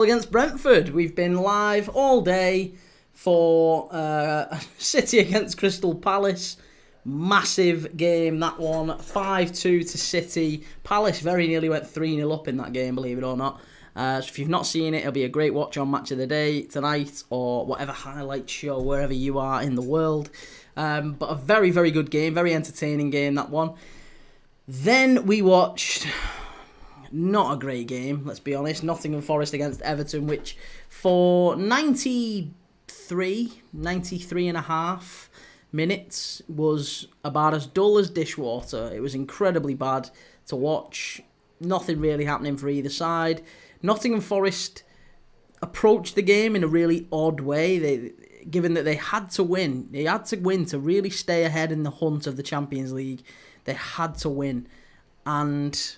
Against Brentford. We've been live all day for City against Crystal Palace. Massive game, that one. 5-2 to City. Palace very nearly went 3-0 up in that game, believe it or not. So if you've not seen it, it'll be a great watch on Match of the Day tonight, or whatever highlight show, wherever you are in the world. But a very, very good game, very entertaining game, that one. Then we watched... Not a great game, let's be honest. Nottingham Forest against Everton, which for 93 and a half minutes was about as dull as dishwater. It was incredibly bad to watch. Nothing really happening for either side. Nottingham Forest approached the game in a really odd way. Given that they had to win. They had to win to really stay ahead in the hunt of the Champions League. They had to win. And...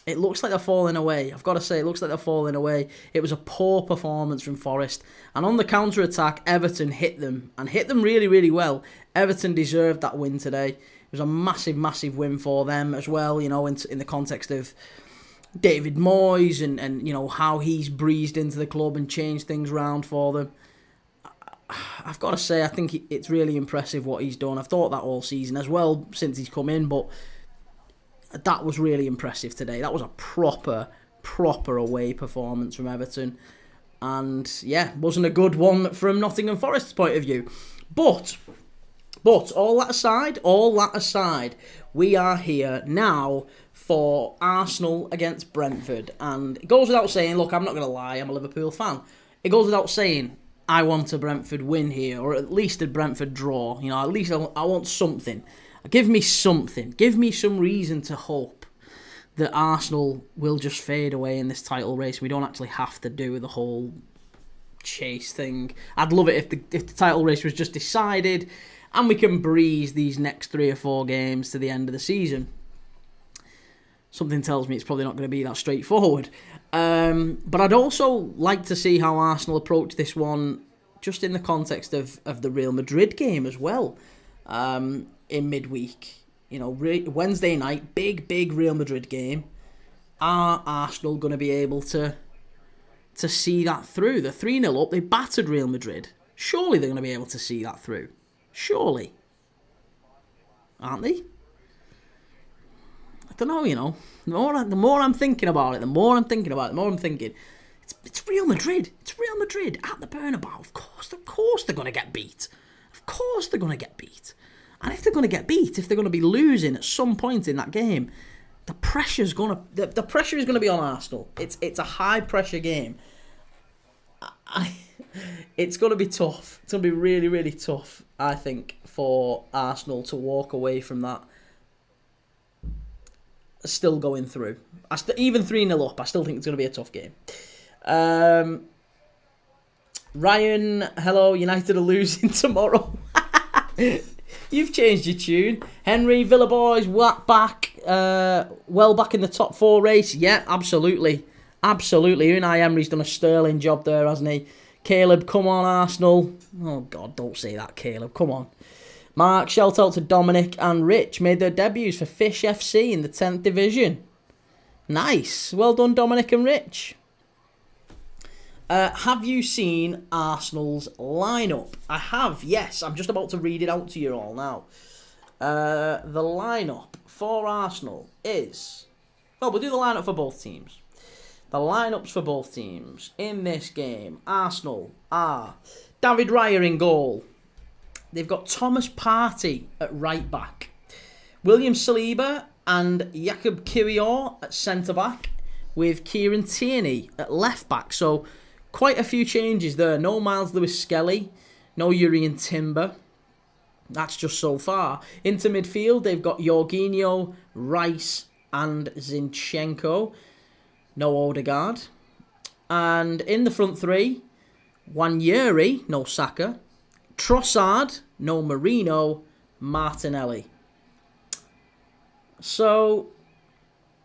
it looks like they're falling away. I've got to say, it looks like they're falling away. It was a poor performance from Forest. And on the counter-attack, Everton hit them. And hit them really, really well. Everton deserved that win today. It was a massive, massive win for them as well, you know, in the context of David Moyes and you know, how he's breezed into the club and changed things around for them. I've got to say, I think it's really impressive what he's done. I've thought that all season as well since he's come in, but... that was really impressive today. That was a proper away performance from Everton. And, yeah, wasn't a good one from Nottingham Forest's point of view. But all that aside, we are here now for Arsenal against Brentford. And it goes without saying, look, I'm not going to lie, I'm a Liverpool fan. It goes without saying, I want a Brentford win here, or at least a Brentford draw. You know, at least I want something. Give me something. Give me some reason to hope that Arsenal will just fade away in this title race. We don't actually have to do the whole chase thing. I'd love it if the title race was just decided and we can breeze these next 3 or 4 games to the end of the season. Something tells me it's probably not going to be that straightforward. But I'd also like to see how Arsenal approach this one just in the context of the Real Madrid game as well. In midweek, you know, Wednesday night, big Real Madrid game. Are Arsenal going to be able to see that through? They're 3-0 up, they battered Real Madrid. Surely they're going to be able to see that through. Surely. Aren't they? I don't know, you know. The more I'm thinking about it, the more I'm thinking, it's Real Madrid. It's Real Madrid at the Bernabeu. Of course they're going to get beat. Of course they're going to get beat. And if they're going to get beat, if they're going to be losing at some point in that game, the pressure is going to be on Arsenal. It's a high pressure game. It's going to be tough. It's going to be really, really tough, I think, for Arsenal to walk away from that still going through. Even 3-0 up, I still think it's going to be a tough game. Ryan, hello, United are losing tomorrow. You've changed your tune. Henry, Villa boys, back in the top 4 race. Yeah, absolutely. Unai Emery's done a sterling job there, hasn't he? Caleb, come on, Arsenal. Oh, God, don't say that, Caleb. Come on. Mark, shout out to Dominic and Rich. Made their debuts for Fish FC in the 10th Division. Nice. Well done, Dominic and Rich. Have you seen Arsenal's lineup? I have, yes. I'm just about to read it out to you all now. The lineup for Arsenal is... well, we'll do the lineup for both teams. The lineups for both teams in this game. Arsenal are David Raya in goal. They've got Thomas Partey at right back. William Saliba and Jakub Kiwior at centre back. With Kieran Tierney at left back. So... quite a few changes there. No Miles Lewis-Skelly. No Urian Timber. That's just so far. Into midfield, they've got Jorginho, Rice and Zinchenko. No Odegaard. And in the front 3, Wanyeri, no Saka. Trossard, no Marino. Martinelli. So,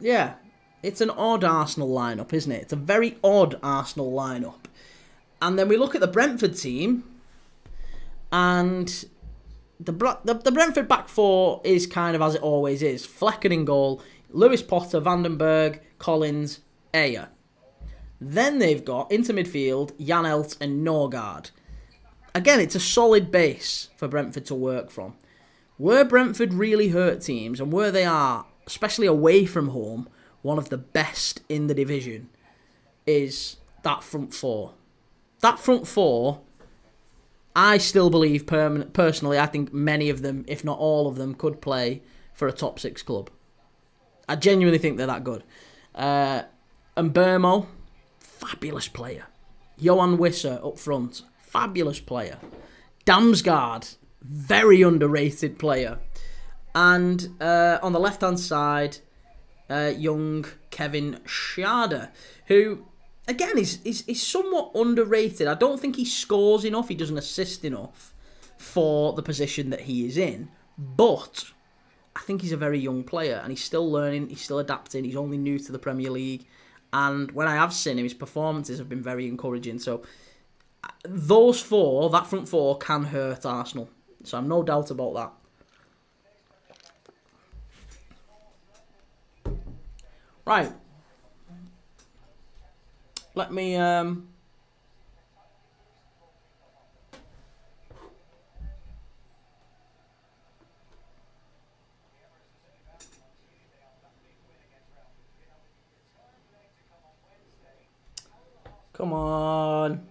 yeah. It's an odd Arsenal lineup, isn't it? It's a very odd Arsenal lineup. And then we look at the Brentford team, and the Brentford back 4 is kind of as it always is. Flecken in goal, Lewis Potter, Vandenberg, Collins, Ayer. Then they've got, into midfield, Janelt and Norgard. Again, it's a solid base for Brentford to work from. Where Brentford really hurt teams, and where they are, especially away from home, one of the best in the division, is that front four. That front four, I still believe, personally, I think many of them, if not all of them, could play for a top 6 club. I genuinely think they're that good. And Burmo, fabulous player. Johan Wisser up front, fabulous player. Damsgaard, very underrated player. And on the left-hand side, young Kevin Schade, who, again, is somewhat underrated. I don't think he scores enough, he doesn't assist enough for the position that he is in. But I think he's a very young player, and he's still learning, he's still adapting, he's only new to the Premier League. And when I have seen him, his performances have been very encouraging. So those four, that front four, can hurt Arsenal. So I've no doubt about that. Right. Let me... Come on.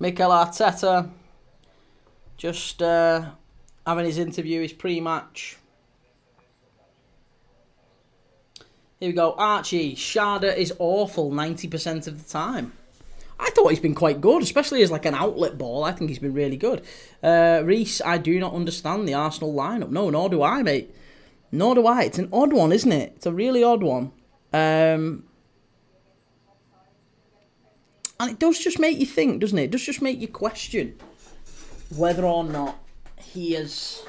Mikel Arteta just having his interview, his pre-match. Here we go. Archie, Schade is awful 90% of the time. I thought he's been quite good, especially as like an outlet ball. I think he's been really good. Reese, I do not understand the Arsenal lineup. No, nor do I, mate. Nor do I. It's an odd one, isn't it? It's a really odd one. And it does just make you think, doesn't it? It does just make you question whether or not he has...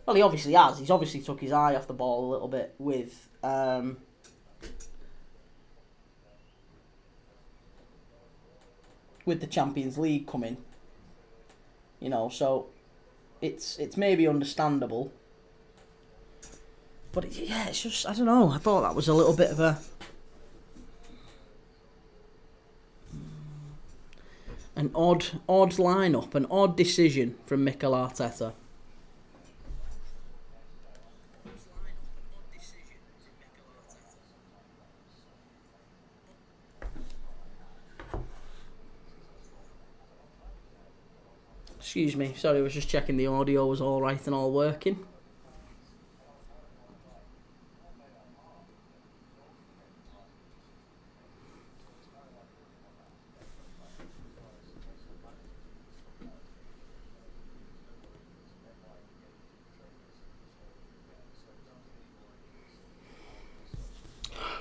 Well, he obviously has. He's obviously took his eye off the ball a little bit with... with the Champions League coming, you know, so it's maybe understandable, but yeah, it's just, I don't know, I thought that was a little bit of an odd lineup, an odd decision from Mikel Arteta. Excuse me, sorry, I was just checking the audio was all right and all working.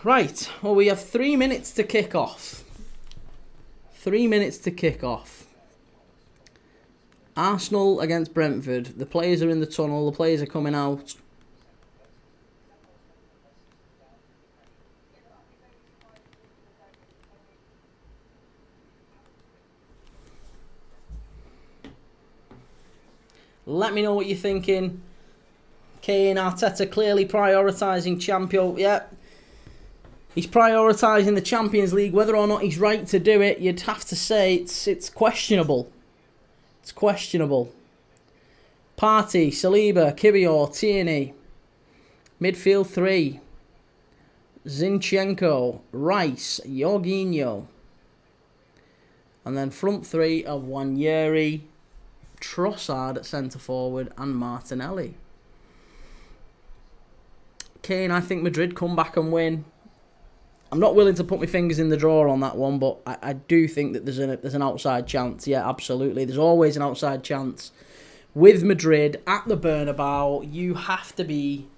Right, well, we have 3 minutes to kick off. 3 minutes to kick off. Arsenal against Brentford. The players are in the tunnel. The players are coming out. Let me know what you're thinking. Kane, Arteta clearly prioritising Champions. Yeah. He's prioritising the Champions League. Whether or not he's right to do it, you'd have to say it's questionable. It's questionable. Partey, Saliba, Kiwior, Tierney. Midfield 3. Zinchenko, Rice, Jorginho. And then front 3 of Wanyeri, Trossard at centre forward, and Martinelli. Kane, I think Madrid come back and win. I'm not willing to put my fingers in the drawer on that one, but I do think that there's an outside chance. Yeah, absolutely. There's always an outside chance. With Madrid at the Bernabeu, you'd have to be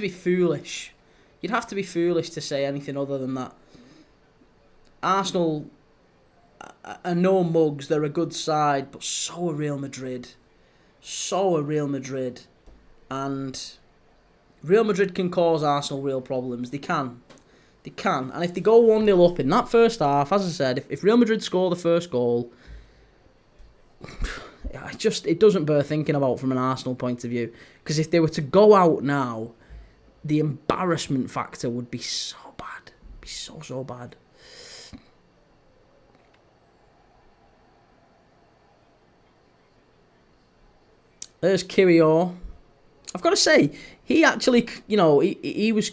foolish. You'd have to be foolish to say anything other than that. Arsenal are no mugs. They're a good side, but so are Real Madrid. So are Real Madrid. And Real Madrid can cause Arsenal real problems. They can. They can. And if they go 1-0 up in that first half, as I said, if Real Madrid score the first goal, it doesn't bear thinking about from an Arsenal point of view. Because if they were to go out now, the embarrassment factor would be so bad. It'd be so bad. There's Kirior. I've got to say, he actually, he was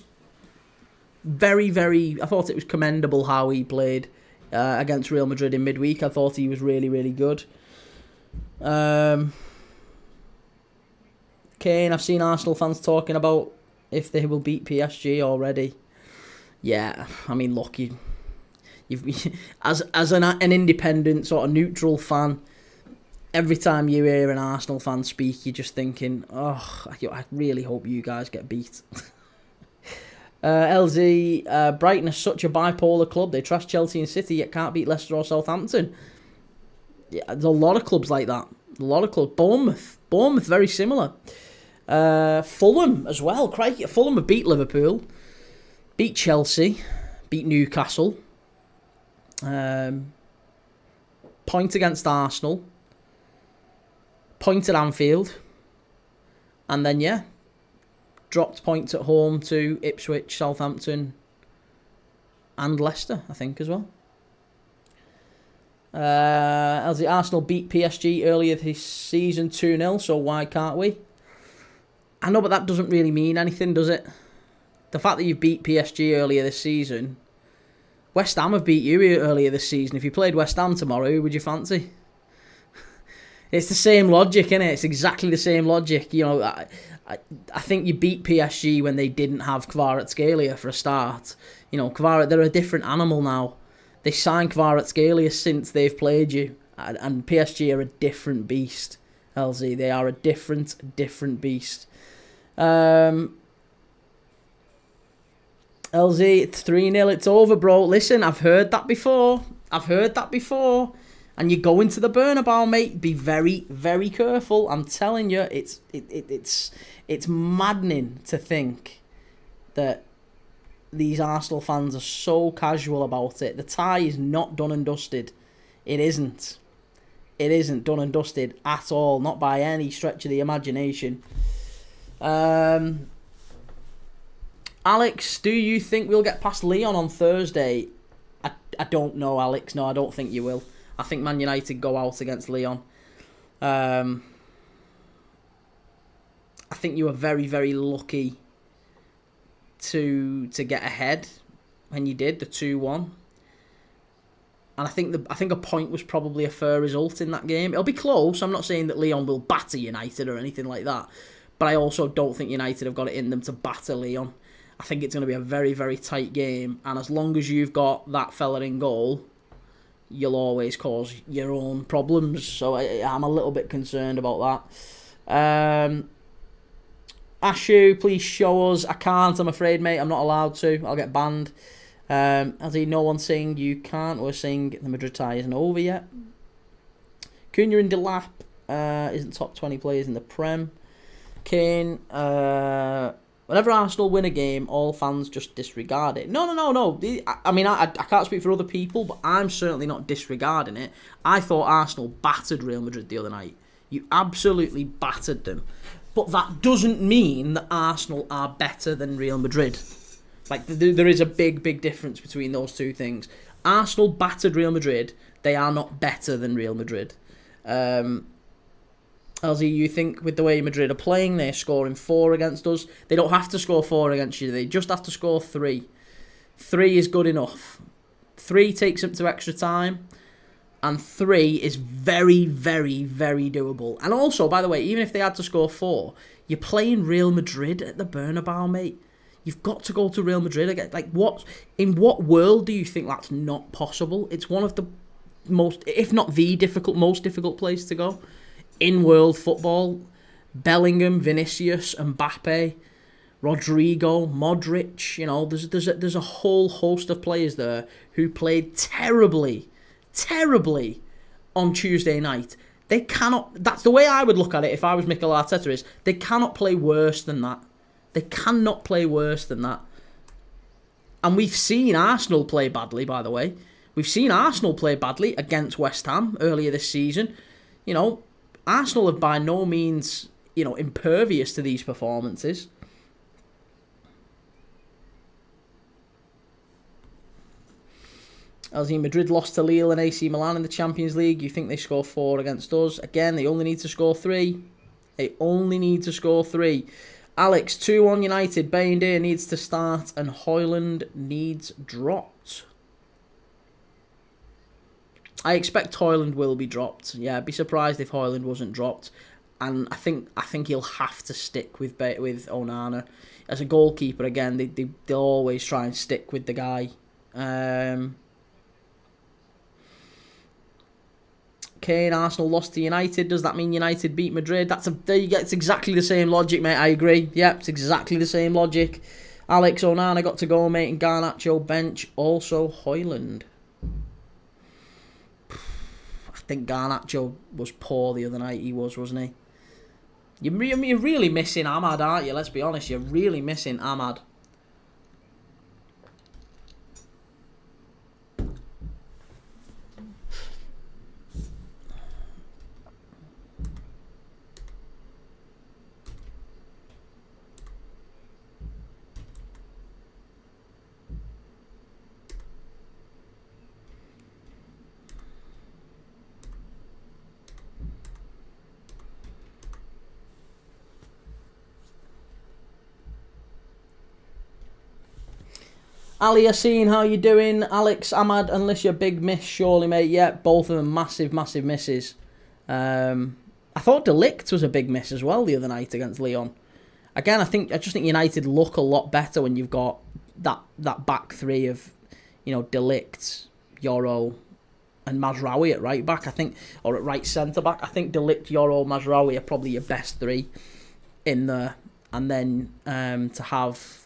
very, very... I thought it was commendable how he played against Real Madrid in midweek. I thought he was really, really good. Kane, I've seen Arsenal fans talking about if they will beat PSG already. Yeah, I mean, look, you've as an independent sort of neutral fan, every time you hear an Arsenal fan speak, you're just thinking, oh, I really hope you guys get beat. LZ, Brighton is such a bipolar club. They trash Chelsea and City, yet can't beat Leicester or Southampton. Yeah, there's a lot of clubs like that. A lot of clubs. Bournemouth, very similar. Fulham as well. Crikey, Fulham have beat Liverpool, beat Chelsea, beat Newcastle. Point against Arsenal. Point at Anfield. And then, dropped points at home to Ipswich, Southampton, and Leicester, I think, as well. As the Arsenal beat PSG earlier this season 2-0, so why can't we? I know, but that doesn't really mean anything, does it? The fact that you beat PSG earlier this season... West Ham have beat you earlier this season. If you played West Ham tomorrow, who would you fancy? It's the same logic, isn't it? It's exactly the same logic. I think you beat PSG when they didn't have Kvaratskhelia for a start. They're a different animal now. They signed Kvaratskhelia since they've played you. And PSG are a different beast, LZ. They are a different beast. LZ, it's 3-0. It's over, bro. Listen, I've heard that before. And you go into the Bernabeu, mate. Be very, very careful. I'm telling you, it's maddening to think that these Arsenal fans are so casual about it. The tie is not done and dusted. It isn't. It isn't done and dusted at all. Not by any stretch of the imagination. Alex, do you think we'll get past Lyon on Thursday? I don't know, Alex. No, I don't think you will. I think Man United go out against Lyon. I think you were very, very lucky to get ahead when you did, the 2-1. And I think a point was probably a fair result in that game. It'll be close. I'm not saying that Lyon will batter United or anything like that. But I also don't think United have got it in them to batter Lyon. I think it's going to be a very, very tight game. And as long as you've got that fella in goal, you'll always cause your own problems. So I'm a little bit concerned about that. Ashu, please show us. I can't, I'm afraid, mate. I'm not allowed to. I'll get banned. As no one saying you can't. We're saying the Madrid tie isn't over yet. Cunha and Delap isn't top 20 players in the Prem. Kane, whenever Arsenal win a game, all fans just disregard it. No. I mean, I can't speak for other people, but I'm certainly not disregarding it. I thought Arsenal battered Real Madrid the other night. You absolutely battered them. But that doesn't mean that Arsenal are better than Real Madrid. Like, there is a big, big difference between those two things. Arsenal battered Real Madrid. They are not better than Real Madrid. LZ, you think with the way Madrid are playing, they're scoring 4 against us. They don't have to score 4 against you. They just have to score 3. 3 is good enough. 3 takes them to extra time. And 3 is very, very, very doable. And also, by the way, even if they had to score 4, you're playing Real Madrid at the Bernabeu, mate. You've got to go to Real Madrid again. Like, in what world do you think that's not possible? It's one of the most, if not the most difficult place to go in world football. Bellingham, Vinicius, Mbappe, Rodrigo, Modric. There's a whole host of players there who played terribly on Tuesday night. They cannot... That's the way I would look at it if I was Mikel Arteta, is they cannot play worse than that. They cannot play worse than that. And we've seen Arsenal play badly, by the way. We've seen Arsenal play badly against West Ham earlier this season. You know, Arsenal have by no means, you know, impervious to these performances. As in Madrid lost to Lille and AC Milan in the Champions League. You think they score 4 against us? Again, they only need to score 3. They only need to score 3. Alex, 2-1 United. Bayindir needs to start and Højlund needs dropped. I expect Højlund will be dropped. Yeah, I'd be surprised if Højlund wasn't dropped. And I think he'll have to stick with Onana. As a goalkeeper, again, they'll always try and stick with the guy. Kane, Arsenal lost to United. Does that mean United beat Madrid? It's exactly the same logic, mate. I agree. Yep, it's exactly the same logic. Alex, Onana got to go, mate, and Garnacho bench. Also, Højlund. I think Garnacho was poor the other night. He was, wasn't he? You're really missing Ahmad, aren't you? Let's be honest. You're really missing Ahmad. Ali Yassine, how you doing? Alex, Ahmad, unless you're big miss, surely, mate. Yeah, both of them massive, massive misses. I thought De Ligt was a big miss as well the other night against Lyon. Again, I just think United look a lot better when you've got that back three of, you know, De Ligt, Yoro, and Mazraoui at right back. I think, or at right centre back. I think De Ligt, Yoro, Mazraoui are probably your best three in there, and then to have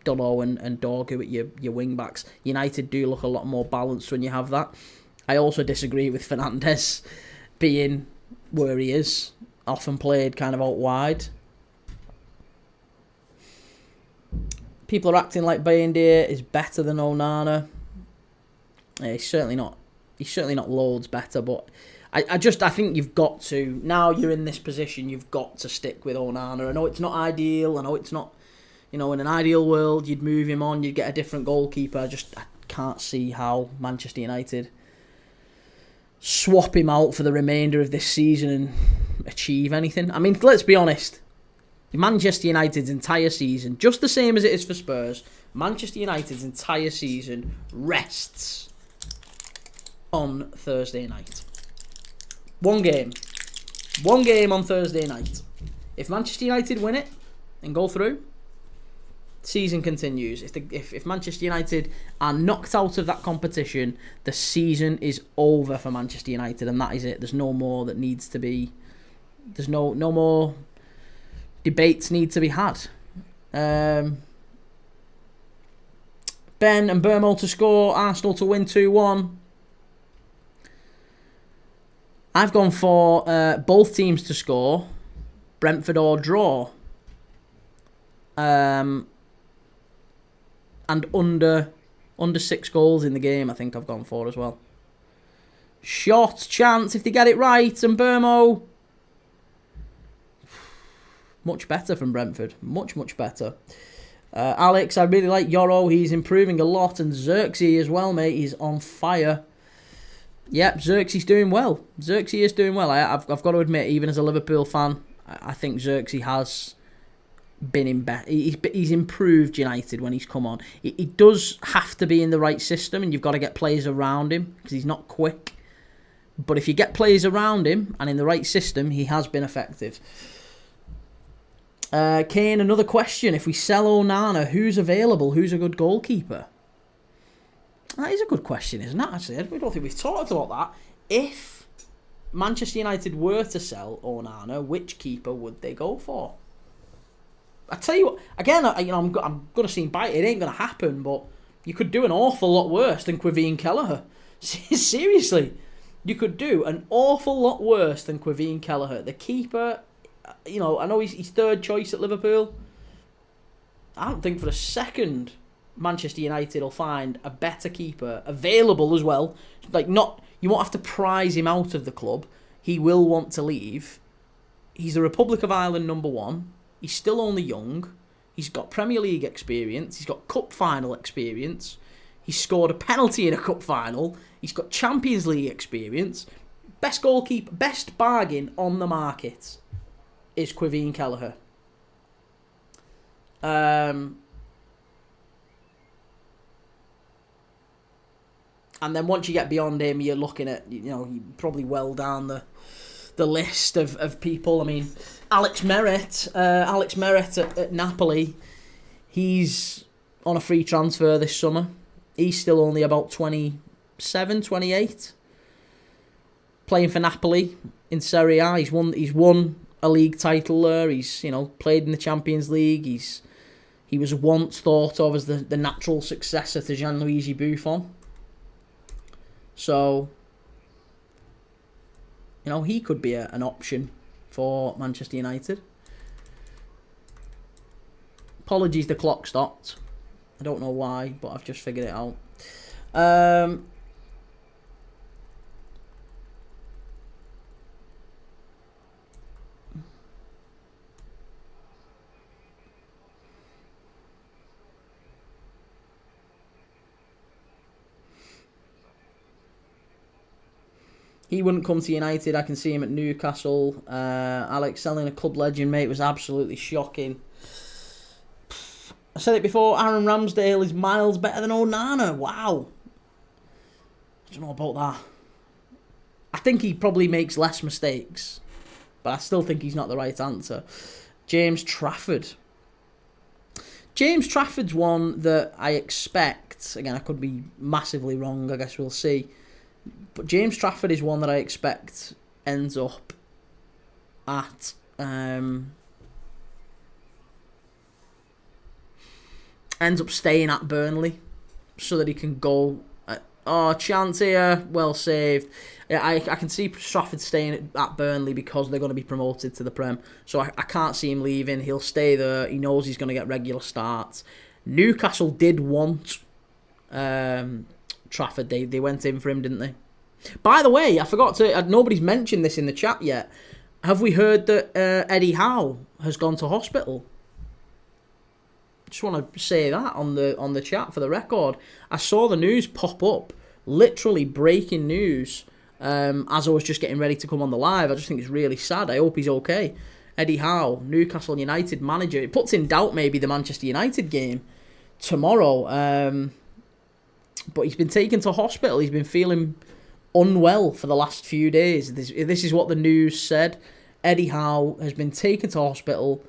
Dono and Dorgu at your wing backs. United do look a lot more balanced when you have that. I also disagree with Fernandes being where he is, often played kind of out wide. People are acting like Bayindir is better than Onana. He's certainly not loads better, but I think you've got to, now you're in this position, you've got to stick with Onana. I know it's not ideal, I know it's not, you know, in an ideal world, you'd move him on, you'd get a different goalkeeper. I can't see how Manchester United swap him out for the remainder of this season and achieve anything. I mean, let's be honest. Manchester United's entire season, just the same as it is for Spurs, Manchester United's entire season rests on Thursday night. One game on Thursday night. If Manchester United win it and go through, season continues. If Manchester United are knocked out of that competition, the season is over for Manchester United, and that is it. There's no more that needs to be. There's no more debates need to be had. Ben and Burmo to score. Arsenal to win 2-1. I've gone for both teams to score. Brentford or draw. And under 6 goals in the game, I think I've gone for as well. Shot chance if they get it right. And Burmo, much better from Brentford. Much, much better. Alex, I really like Yoro. He's improving a lot. And Xerxes as well, mate. He's on fire. Yep, Xerxes doing well. Xerxes is doing well. I've got to admit, even as a Liverpool fan, I think Xerxes has been in better. He's improved United when he's come on. He does have to be in the right system, and you've got to get players around him because he's not quick. But if you get players around him and in the right system, he has been effective. Kane, another question. If we sell Onana, who's available? Who's a good goalkeeper? That is a good question, isn't it? Actually, I don't think we've talked about that. If Manchester United were to sell Onana, which keeper would they go for? I tell you what, again, I'm going to see him bite. It ain't going to happen, but you could do an awful lot worse than Kevin Kelleher. Seriously, you could do an awful lot worse than Kevin Kelleher. The keeper, I know he's third choice at Liverpool. I don't think for a second Manchester United will find a better keeper available as well. Like, not, you won't have to prize him out of the club. He will want to leave. He's the Republic of Ireland #1. He's still only young. He's got Premier League experience. He's got cup final experience. He's scored a penalty in a cup final. He's got Champions League experience. Best goalkeeper, best bargain on the market is Quiveen Kelleher. And then once you get beyond him, you're looking at, probably well down the list of people. I mean, Alex Merritt at Napoli, he's on a free transfer this summer. He's still only about 27, 28. Playing for Napoli in Serie A. He's won a league title there. He's, played in the Champions League. He was once thought of as the natural successor to Gianluigi Buffon. So, he could be an option for Manchester United. Apologies, the clock stopped. I don't know why, but I've just figured it out. He wouldn't come to United. I can see him at Newcastle. Alex, selling a club legend, mate, was absolutely shocking. I said it before, Aaron Ramsdale is miles better than Onana. Wow. I don't know about that. I think he probably makes less mistakes, but I still think he's not the right answer. James Trafford. James Trafford's one that I expect, again, I could be massively wrong, I guess we'll see. But James Trafford is one that I expect ends up at staying at Burnley so that he can go. Chance here, well saved. Yeah, I can see Trafford staying at Burnley because they're going to be promoted to the Prem. So I can't see him leaving. He'll stay there. He knows he's going to get regular starts. Newcastle did want Trafford. They went in for him, didn't they? By the way, I forgot to. Nobody's mentioned this in the chat yet. Have we heard that Eddie Howe has gone to hospital? Just want to say that on the chat for the record. I saw the news pop up, literally breaking news, as I was just getting ready to come on the live. I just think it's really sad. I hope he's okay. Eddie Howe, Newcastle United manager. It puts in doubt maybe the Manchester United game tomorrow. But he's been taken to hospital. He's been feeling unwell for the last few days. This is what the news said. Eddie Howe has been taken to hospital.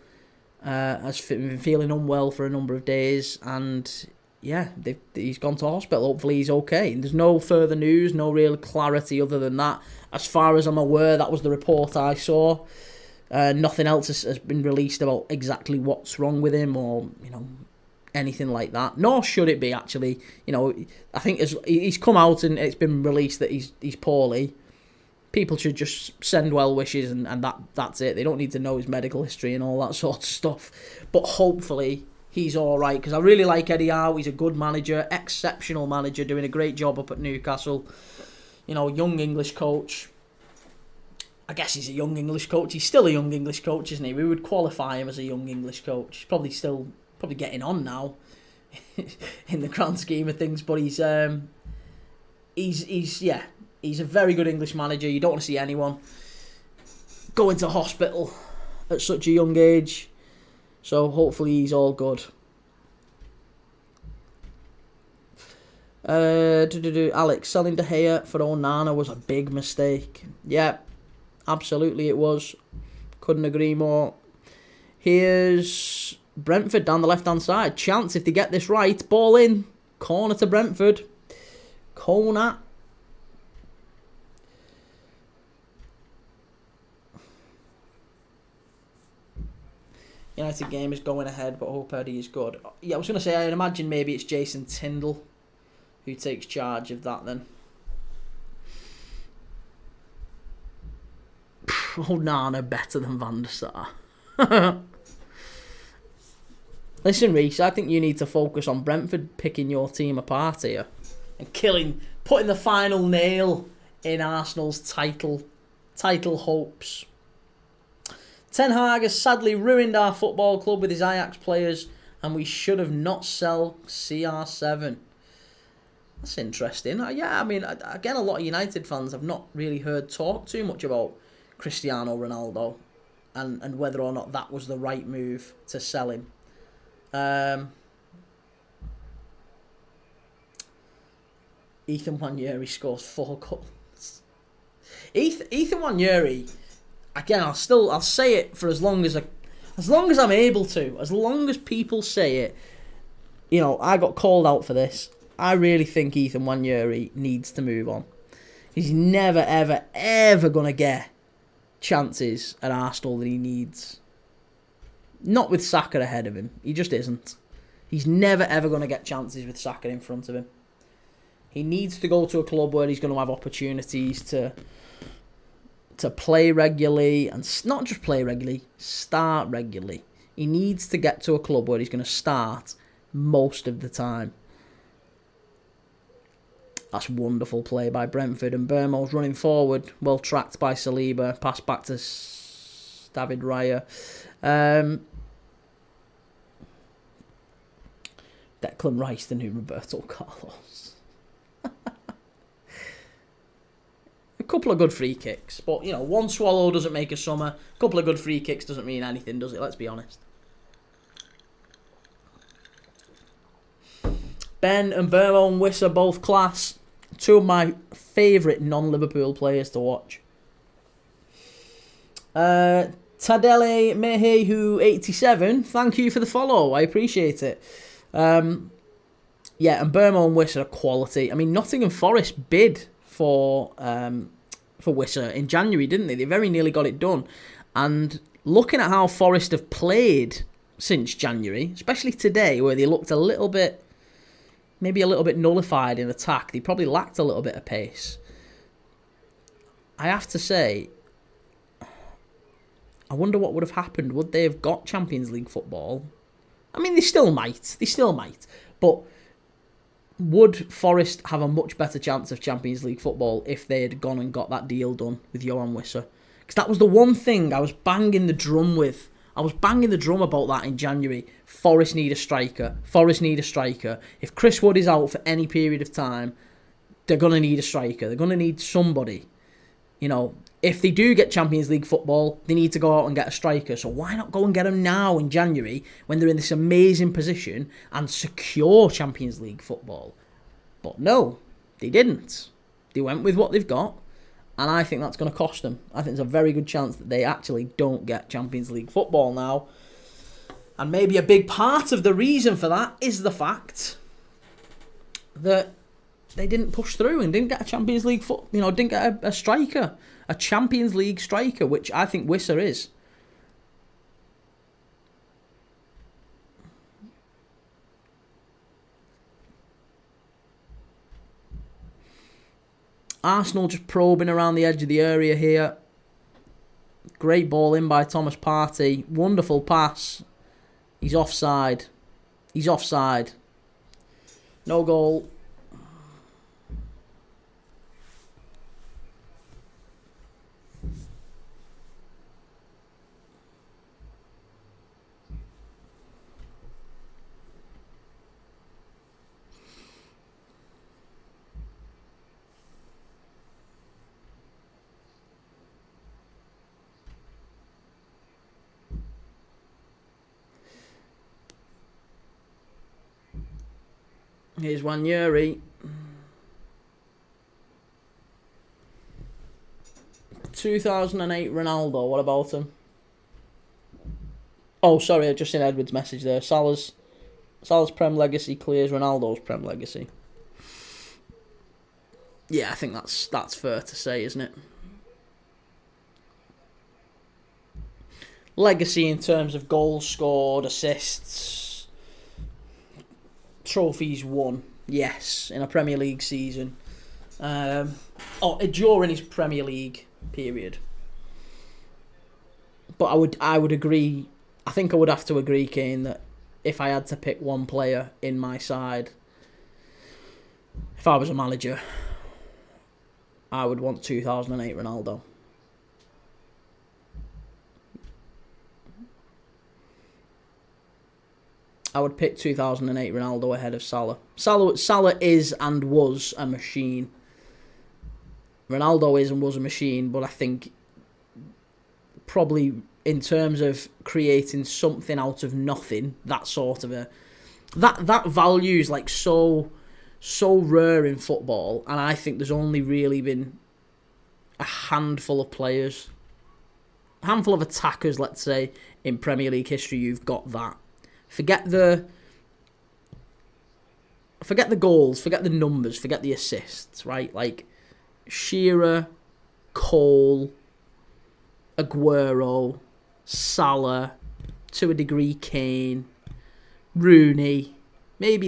Has been feeling unwell for a number of days, and yeah, he's gone to hospital. Hopefully he's okay. There's no further news, no real clarity other than that. As far as I'm aware, that was the report I saw. Nothing else has been released about exactly what's wrong with him or anything like that. Nor should it be, actually. I think he's come out and it's been released that he's poorly. People should just send well wishes and that's it. They don't need to know his medical history and all that sort of stuff. But hopefully he's all right, because I really like Eddie Howe. He's a good manager, exceptional manager, doing a great job up at Newcastle. Young English coach. I guess he's a young English coach. He's still a young English coach, isn't he? We would qualify him as a young English coach. He's probably getting on now in the grand scheme of things, but he's a very good English manager. You don't want to see anyone go into hospital at such a young age. So hopefully he's all good. Alex, selling De Gea for Onana was a big mistake. Yeah, absolutely it was. Couldn't agree more. Here's Brentford down the left-hand side. Chance if they get this right. Ball in. Corner to Brentford. Corner. United game is going ahead, but I hope Eddie is good. Yeah, I was going to say, I'd imagine maybe it's Jason Tyndall who takes charge of that then. Oh, Nana better than Van der Sar. Listen, Reece, I think you need to focus on Brentford picking your team apart here and putting the final nail in Arsenal's title hopes. Ten Hag has sadly ruined our football club with his Ajax players, and we should have not sell CR7. That's interesting. Yeah, I mean, again, a lot of United fans have not really heard talk too much about Cristiano Ronaldo and whether or not that was the right move to sell him. Ethan Nwaneri scores 4 goals. Ethan Nwaneri, again, I'll say it for as long as I'm able to, as long as people say it. You know, I got called out for this. I really think Ethan Nwaneri needs to move on. He's never, ever, ever going to get chances at Arsenal that he needs. Not with Saka ahead of him. He just isn't. He's never, ever going to get chances with Saka in front of him. He needs to go to a club where he's going to have opportunities to play regularly, and not just play regularly, start regularly. He needs to get to a club where he's going to start most of the time. That's wonderful play by Brentford, and Burmo's running forward, well tracked by Saliba, pass back to David Raya. Declan Rice, the new Roberto Carlos. A couple of good free kicks, but you know, one swallow doesn't make a summer. A couple of good free kicks doesn't mean anything, does it? Let's be honest. Ben and Burmo and Wissa both class. Two of my favourite non-Liverpool players to watch. Tadele Mehehu 87, thank you for the follow. I appreciate it. Yeah, and Burmo and Wissa are quality. I mean, Nottingham Forest bid for Wissa in January, didn't they? They very nearly got it done. And looking at how Forest have played since January, especially today, where they looked maybe a little bit nullified in attack. They probably lacked a little bit of pace. I have to say, I wonder what would have happened. Would they have got Champions League football? I mean, they still might. But would Forest have a much better chance of Champions League football if they had gone and got that deal done with Johan Wissa? Because that was the one thing I was banging the drum with. I was banging the drum about that in January. Forest need a striker. If Chris Wood is out for any period of time, they're going to need a striker. They're going to need somebody. You know, if they do get Champions League football, they need to go out and get a striker. So why not go and get them now in January when they're in this amazing position and secure Champions League football? But no, they didn't. They went with what they've got. And I think that's going to cost them. I think there's a very good chance that they actually don't get Champions League football now. And maybe a big part of the reason for that is the fact that they didn't push through and didn't get a Champions League didn't get a striker. A Champions League striker, which I think Wissa is. Arsenal just probing around the edge of the area here. Great ball in by Thomas Partey. Wonderful pass. He's offside. No goal. Here's Nwaneri. 2008 Ronaldo, what about him? Oh, sorry, I just seen Edward's message there. Salah's Prem legacy clears Ronaldo's Prem legacy. Yeah, I think that's fair to say, isn't it? Legacy in terms of goals scored, assists, trophies won, yes, in a Premier League season. During his Premier League period. But I would agree. I think I would have to agree, Kane, that if I had to pick one player in my side, if I was a manager, I would want 2008 Ronaldo. I would pick 2008 Ronaldo ahead of Salah. Salah is and was a machine. Ronaldo is and was a machine, but I think probably in terms of creating something out of nothing, that sort of that value is like so rare in football, and I think there's only really been a handful of players, a handful of attackers, let's say, in Premier League history who've got that. Forget the goals, forget the numbers, forget the assists, right? Like Shearer, Cole, Aguero, Salah, to a degree Kane, Rooney, maybe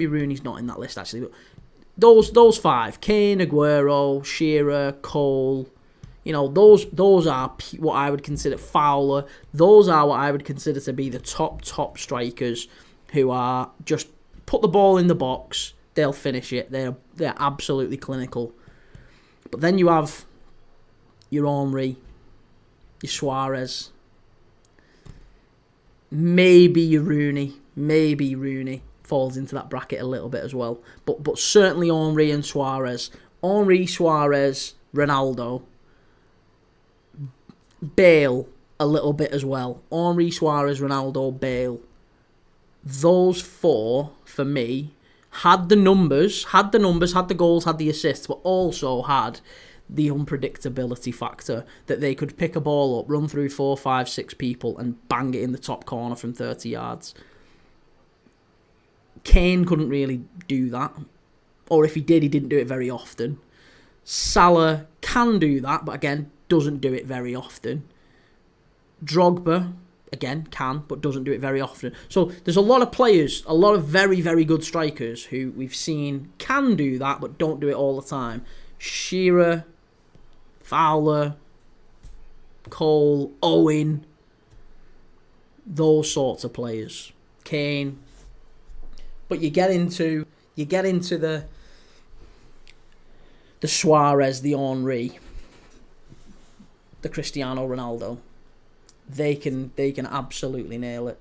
Rooney's not in that list actually, but those five, Kane, Aguero, Shearer, Cole, you know, those are what I would consider Fowler. Those are what I would consider to be the top strikers who are just put the ball in the box, they'll finish it. They're absolutely clinical. But then you have your Henry, your Suarez, maybe your Rooney. Maybe Rooney falls into that bracket a little bit as well. But certainly Henry and Suarez. Henry, Suarez, Ronaldo. Bale a little bit as well. Henry, Suarez, Ronaldo, Bale. Those four, for me, had the numbers, had the goals, had the assists, but also had the unpredictability factor that they could pick a ball up, run through 4, 5, 6 people and bang it in the top corner from 30 yards. Kane couldn't really do that. Or if he did, he didn't do it very often. Salah can do that, but again, doesn't do it very often. Drogba, again, can, but doesn't do it very often. So there's a lot of players, a lot of very, very good strikers who we've seen can do that, but don't do it all the time. Shearer, Fowler, Cole, Owen, those sorts of players. Kane. But you get into the Suarez, the Henry, the Cristiano Ronaldo. They can absolutely nail it.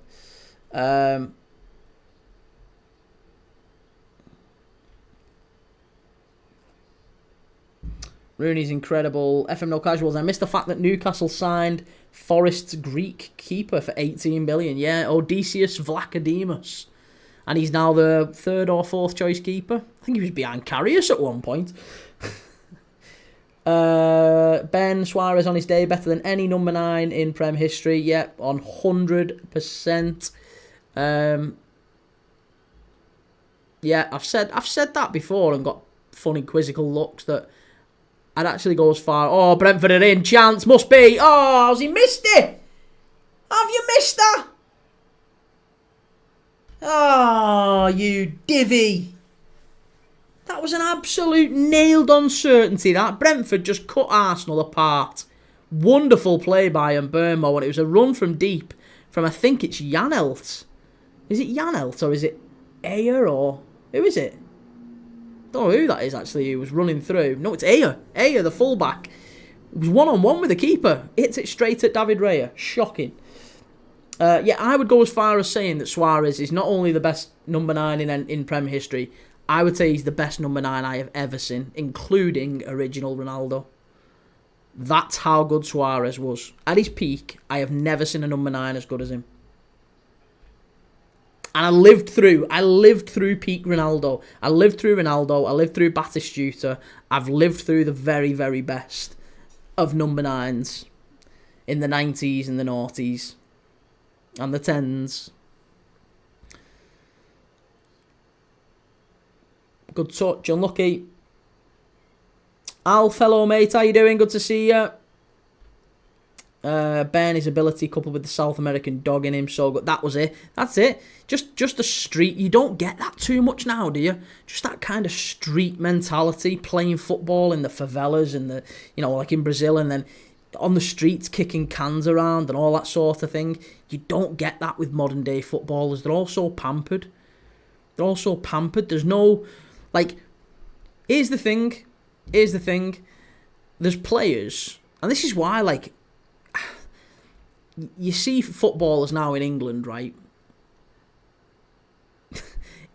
Rooney's incredible. FM No Casuals. I missed the fact that Newcastle signed Forest's Greek keeper for 18 million. Yeah, Odysseus Vlachodimos. And he's now the 3rd or 4th choice keeper. I think he was behind Karius at one point. Ben Suarez on his day, better than any number 9 in Prem history. Yep, on 100%. Yeah, I've said that before and got funny quizzical looks that I'd actually go as far. Oh, Brentford are in. Chance must be. Oh, has he missed it? Have you missed that? Oh, you divvy. That was an absolute nailed-on certainty, that. Brentford just cut Arsenal apart. Wonderful play by Mbeumo, and it was a run from deep from, I think it's Janelt. Is it Janelt, or is it Ayer, or... Who is it? Don't know who that is, actually, who was running through. No, it's Ayer. Ayer, the fullback. It was one-on-one with the keeper. Hits it straight at David Raya. Shocking. Yeah, I would go as far as saying that Suarez is not only the best number 9 in Prem history, I would say he's the best number 9 I have ever seen, including original Ronaldo. That's how good Suarez was. At his peak, I have never seen a number 9 as good as him. And I lived through peak Ronaldo. I lived through Ronaldo. I lived through Batistuta. I've lived through the very, very best of number 9s in the 90s and the noughties and the 10s. Good touch, unlucky. Al, fellow mate, how you doing? Good to see you. Ben, his ability coupled with the South American dog in him, so good. That was it. That's it. Just a street. You don't get that too much now, do you? Just that kind of street mentality, playing football in the favelas and the, like in Brazil, and then on the streets kicking cans around and all that sort of thing. You don't get that with modern day footballers. They're all so pampered. There's no, like, here's the thing. There's players, and this is why, like, you see footballers now in England, right?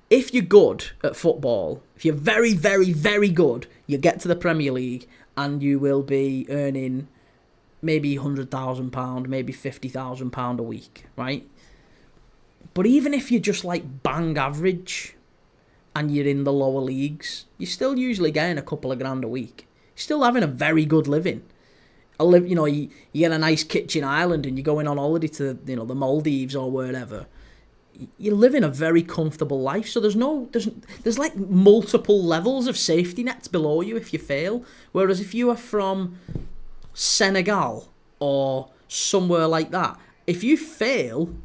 If you're good at football, if you're very, very, very good, you get to the Premier League and you will be earning maybe £100,000, maybe £50,000 a week, right? But even if you're just like bang average and you're in the lower leagues, you're still usually getting a couple of grand a week. You're still having a very good living. You get a nice kitchen island and you're going on holiday to, the Maldives or wherever. You're living a very comfortable life. So there's like multiple levels of safety nets below you if you fail. Whereas if you are from Senegal or somewhere like that, if you fail,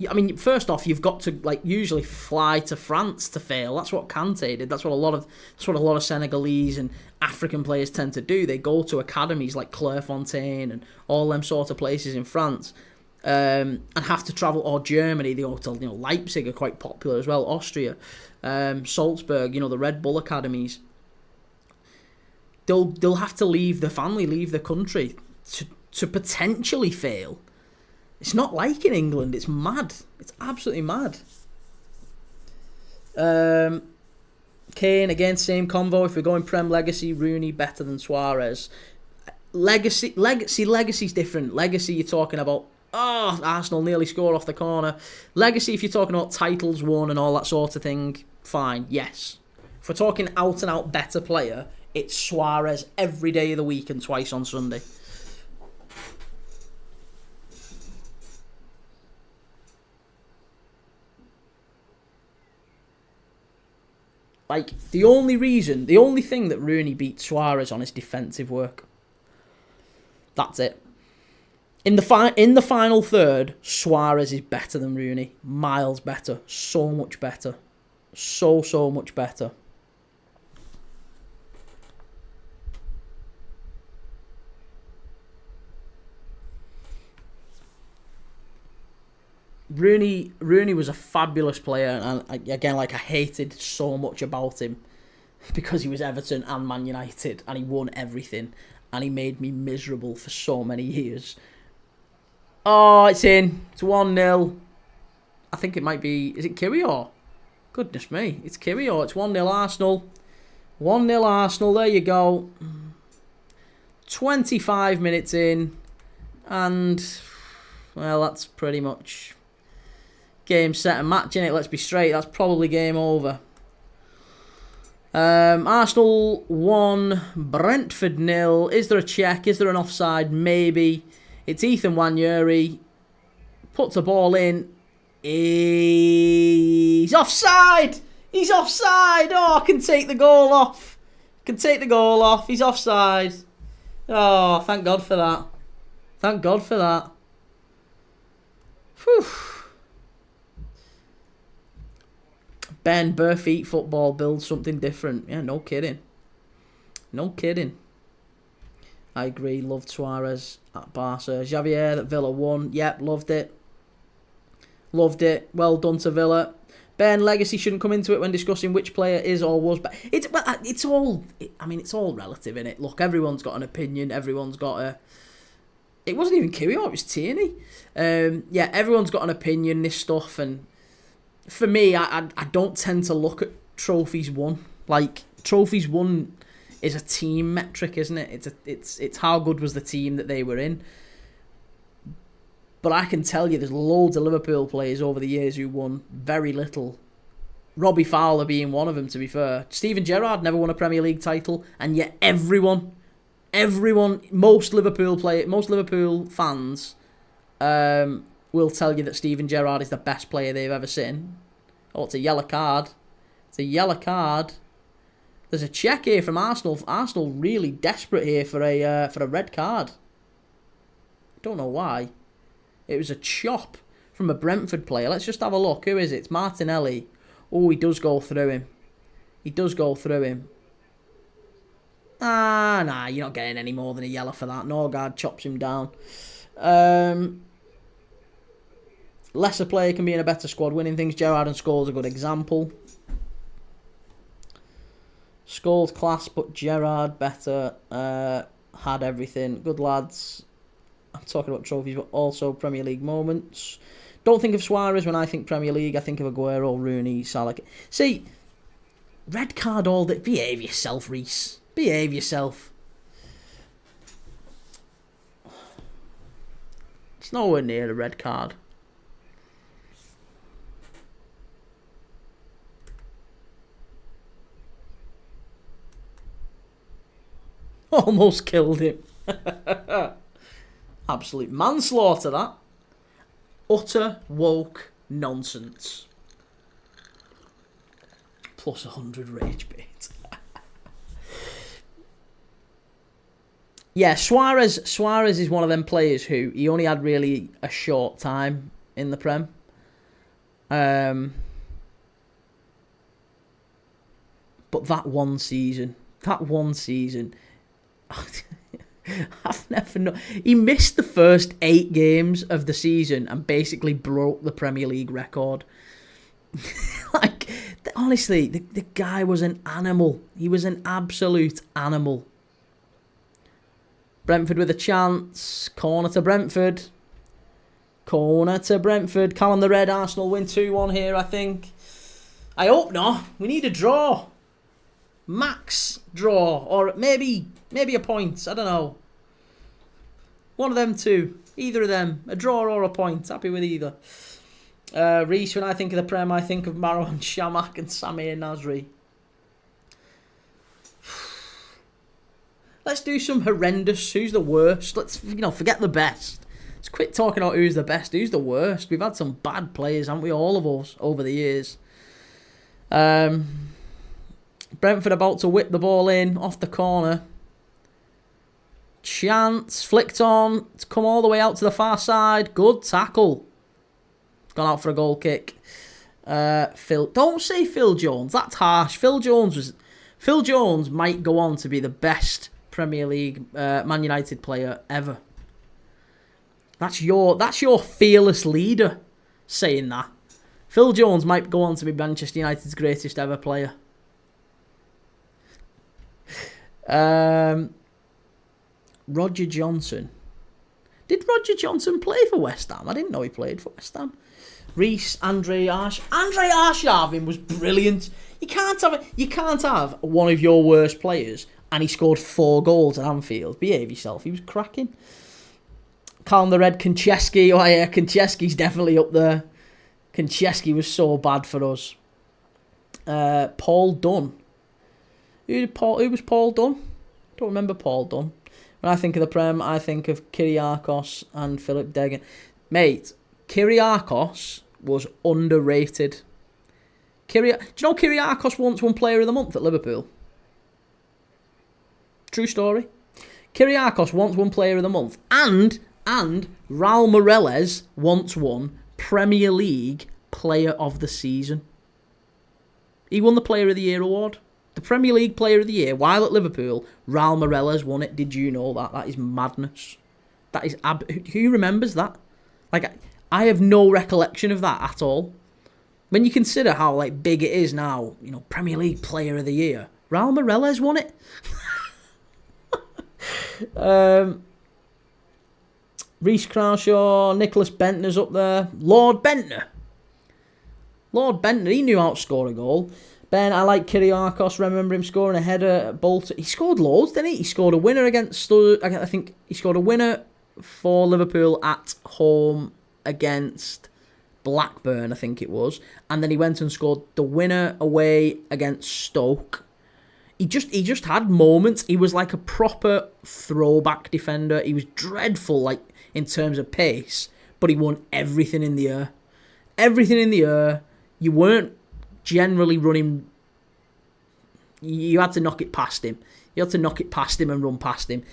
I mean, first off, you've got to like usually fly to France to fail. That's what Kante did. That's what a lot of Senegalese and African players tend to do. They go to academies like Clairefontaine and all them sort of places in France, and have to travel, or Germany. They go to Leipzig are quite popular as well. Austria, Salzburg. The Red Bull academies. They'll have to leave the family, leave the country to potentially fail. It's not like in England. It's mad. It's absolutely mad. Kane, again, same convo. If we're going Prem Legacy, Rooney better than Suarez. Legacy's different. Legacy, you're talking about, Arsenal nearly score off the corner. Legacy, if you're talking about titles won and all that sort of thing, fine, yes. If we're talking out and out better player, it's Suarez every day of the week and twice on Sunday. Like, the only thing that Rooney beat Suarez on is defensive work. That's it. In the final third, Suarez is better than Rooney. Miles better. So much better. So much better. Rooney was a fabulous player, and again, like, I hated so much about him because he was Everton and Man United, and he won everything, and he made me miserable for so many years. Oh, it's in. It's 1-0. I think it might be... Is it Kyrgios? Goodness me. It's Kyrgios. It's 1-0 Arsenal. 1-0 Arsenal. There you go. 25 minutes in. And, well, that's pretty much game, set and match, innit? Let's be straight. That's probably game over. Arsenal 1, Brentford 0. Is there a check? Is there an offside? Maybe. It's Ethan Nwaneri. Puts the ball in. He's offside! He's offside! Oh, I can take the goal off. He's offside. Oh, thank God for that. Thank God for that. Whew. Ben, bare feet football builds something different. Yeah, no kidding. I agree. Loved Suarez at Barca. Xavier that Villa won. Yep, loved it. Well done to Villa. Ben, legacy shouldn't come into it when discussing which player is or was. But it's all relative, innit? Look, everyone's got an opinion. Everyone's got a. It wasn't even Kyrgios. It was Tierney. Yeah, everyone's got an opinion. This stuff, and for me, I don't tend to look at trophies won. Like, trophies won is a team metric, isn't it? It's how good was the team that they were in. But I can tell you there's loads of Liverpool players over the years who won very little. Robbie Fowler being one of them, to be fair. Steven Gerrard never won a Premier League title, and yet everyone, most Liverpool fans will tell you that Steven Gerrard is the best player they've ever seen. Oh, it's a yellow card. There's a check here from Arsenal. Arsenal really desperate here for a red card. Don't know why. It was a chop from a Brentford player. Let's just have a look. Who is it? It's Martinelli. Oh, he does go through him. Nah, you're not getting any more than a yellow for that. Norgard chops him down. Lesser player can be in a better squad winning things. Gerrard and Scholes a good example. Scholes class, but Gerrard better. Had everything. Good lads. I'm talking about trophies, but also Premier League moments. Don't think of Suarez when I think Premier League. I think of Aguero, Rooney, Salah. See, red card all day. Behave yourself, Reese. Behave yourself. It's nowhere near a red card. Almost killed him. Absolute manslaughter, that. Utter woke nonsense. Plus 100 rage bait. Yeah, Suarez is one of them players who he only had really a short time in the Prem. But that one season, I've never known. He missed the first 8 games of the season and basically broke the Premier League record. Like, honestly, the guy was an animal. He was an absolute animal. Brentford with a chance. Corner to Brentford. Callum the Red. Arsenal win 2-1 here, I think. I hope not. We need a draw. Max draw. Or maybe a point. I don't know. One of them two. Either of them. A draw or a point. Happy with either. Reese, when I think of the Prem, I think of Marwan Shamak and Samir Nasri. Let's do some horrendous. Who's the worst? Let's, forget the best. Let's quit talking about who's the best, who's the worst. We've had some bad players, haven't we? All of us over the years. Brentford about to whip the ball in off the corner. Chance flicked on to come all the way out to the far side. Good tackle. Gone out for a goal kick. Don't say Phil Jones. That's harsh. Phil Jones might go on to be the best Premier League Man United player ever. That's your fearless leader saying that. Phil Jones might go on to be Manchester United's greatest ever player. Roger Johnson. Did Roger Johnson play for West Ham? I didn't know he played for West Ham. Reese, Andre Arshavin was brilliant. You can't have one of your worst players and he scored 4 goals at Anfield. Behave yourself. He was cracking. Callum the Red, Konchesky. Oh yeah, Konchesky's definitely up there. Konchesky was so bad for us. Paul Dunn. Who was Paul Dunn? Don't remember Paul Dunn. When I think of the Prem, I think of Kyriakos and Philip Degan. Mate, Kyriakos was underrated. Do you know Kyriakos once won Player of the Month at Liverpool? True story. Kyriakos once won Player of the Month. And Raul Meireles once won Premier League Player of the Season. He won the Player of the Year award. The Premier League Player of the Year, while at Liverpool, Raul Meireles won it. Did you know that? That is madness. That is who remembers that? Like, I have no recollection of that at all. When you consider how big it is now, Premier League Player of the Year, Raul Meireles won it. Reece Crouchaw, Nicholas Bentner's up there. Lord Bentner, he knew how to score a goal. Ben, I like Kyriakos. Remember him scoring a header at Bolton. He scored loads, didn't he? He scored a winner against... I think he scored a winner for Liverpool at home against Blackburn, I think it was. And then he went and scored the winner away against Stoke. He just had moments. He was like a proper throwback defender. He was dreadful, in terms of pace, but he won everything in the air. Everything in the air. You weren't generally running. You had to knock it past him. You had to knock it past him and run past him.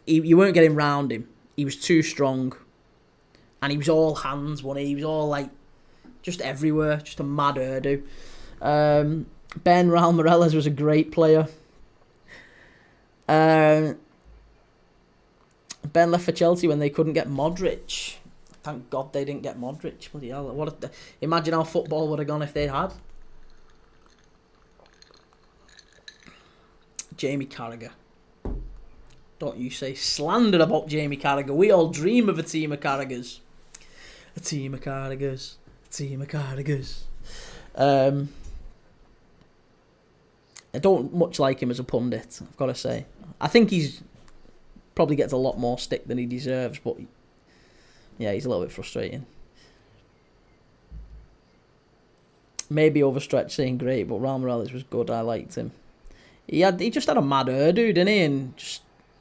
You weren't getting round him. He was too strong. And he was all hands, wasn't he? He was all just everywhere. Just a mad Urdu. Ben Raul Meireles was a great player. Ben left for Chelsea when they couldn't get Modric. Thank God they didn't get Modric. Bloody hell. Imagine how football would have gone if they had. Jamie Carragher. Don't you say slander about Jamie Carragher. We all dream of a team of Carraghers. A team of Carraghers. A team of Carraghers. I don't much like him as a pundit, I've got to say. I think he's probably gets a lot more stick than he deserves, but yeah, he's a little bit frustrating. Maybe overstretched saying great, but Raul Morales was good. I liked him. He just had a mad hairdo, didn't he? And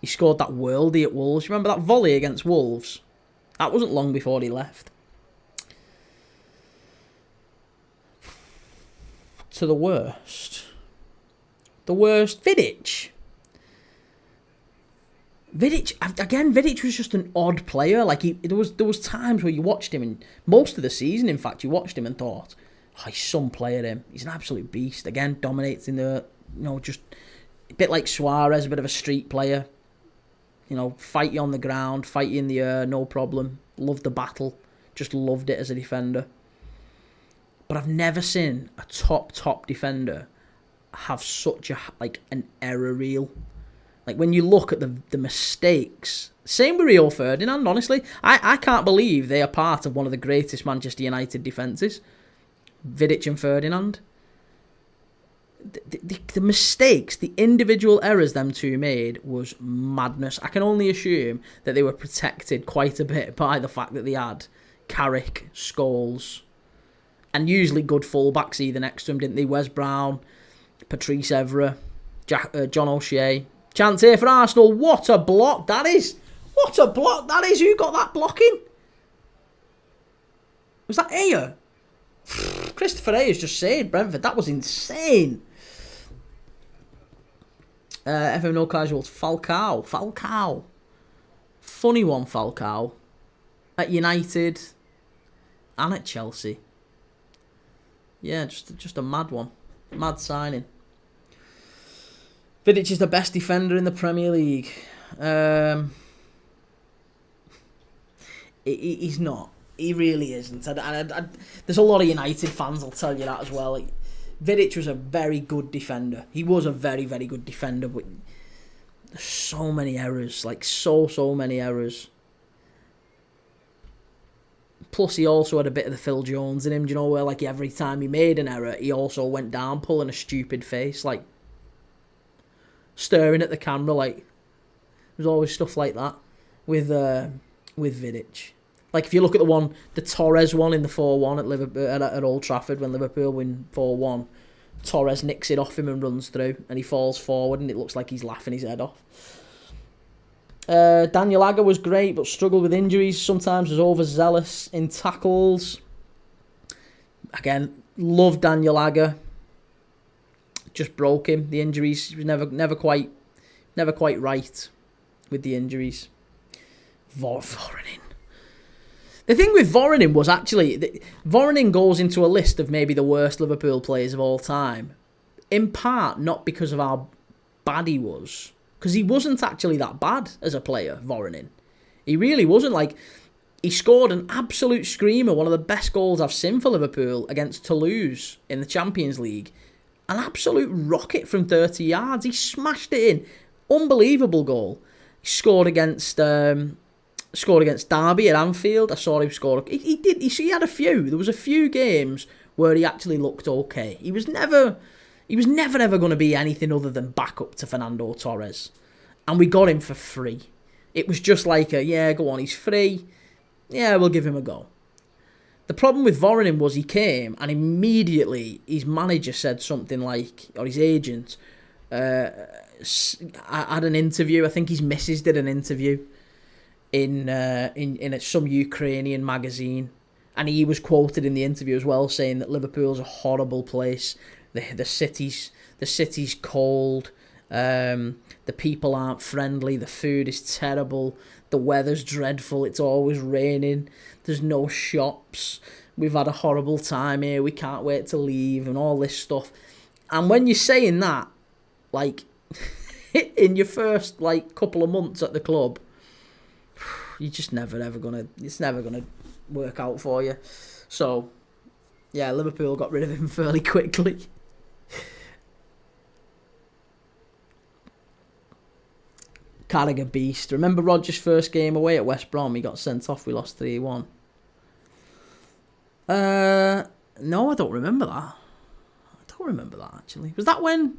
he scored that worldie at Wolves. You remember that volley against Wolves? That wasn't long before he left. To the worst. The worst, Vidic. Vidic was just an odd player. Like there was times where you watched him, and most of the season, in fact, you watched him and thought, oh, he's some player. He's an absolute beast. Again, dominates in the, just a bit like Suarez, a bit of a street player. Fight you on the ground, fight you in the air, no problem. Loved the battle. Just loved it as a defender. But I've never seen a top defender have such an error reel. Like when you look at the mistakes, same with Rio Ferdinand, honestly. I can't believe they are part of one of the greatest Manchester United defences. Vidic and Ferdinand. The mistakes, the individual errors them two made was madness. I can only assume that they were protected quite a bit by the fact that they had Carrick, Scholes, and usually good fullbacks either next to him, didn't they? Wes Brown, Patrice Evra, John O'Shea. Chance here for Arsenal. What a block that is. What a block that is. Who got that blocking? Was that Ayer? Christopher Ayer's just saved Brentford. That was insane. FM No Casuals. Falcao. Funny one, Falcao. At United and at Chelsea. Yeah, just a mad one. Mad signing. Vidic is the best defender in the Premier League. He's not. He really isn't. There's a lot of United fans will tell you that as well. Vidic was a very good defender. He was a very, very good defender, but there's so many errors. So many errors. Plus, he also had a bit of the Phil Jones in him. Do you know where, every time he made an error, he also went down pulling a stupid face, staring at the camera, there's always stuff like that with Vidic. If you look at the Torres one in the 4-1 at Liverpool at Old Trafford when Liverpool win 4-1, Torres nicks it off him and runs through, and he falls forward, and it looks like he's laughing his head off. Daniel Agger was great, but struggled with injuries. Sometimes was overzealous in tackles. Again, loved Daniel Agger. Just broke him. The injuries, he was never quite right with the injuries. Voronin. The thing with Voronin was actually Voronin goes into a list of maybe the worst Liverpool players of all time. In part, not because of how bad he was, because he wasn't actually that bad as a player, Voronin. He really wasn't. He scored an absolute screamer, one of the best goals I've seen for Liverpool against Toulouse in the Champions League. An absolute rocket from 30 yards. He smashed it in. Unbelievable goal. He scored against Derby at Anfield. I saw him score. He did. He had a few. There was a few games where he actually looked okay. He was never ever going to be anything other than backup to Fernando Torres. And we got him for free. It was just go on, he's free. Yeah, we'll give him a go. The problem with Voronin was he came and immediately his manager said something or his agent had an interview. I think his missus did an interview in some Ukrainian magazine, and he was quoted in the interview as well saying that Liverpool's a horrible place. The city's cold. The people aren't friendly. The food is terrible. The weather's dreadful. It's always raining. There's no shops. We've had a horrible time here. We can't wait to leave and all this stuff. And when you're saying that, in your first like couple of months at the club, you're just never ever gonna. It's never gonna work out for you. So, yeah, Liverpool got rid of him fairly quickly. Carragher beast. Remember Rodgers' first game away at West Brom? He got sent off. We lost 3-1. No, I don't remember that. I don't remember that, actually. Was that when...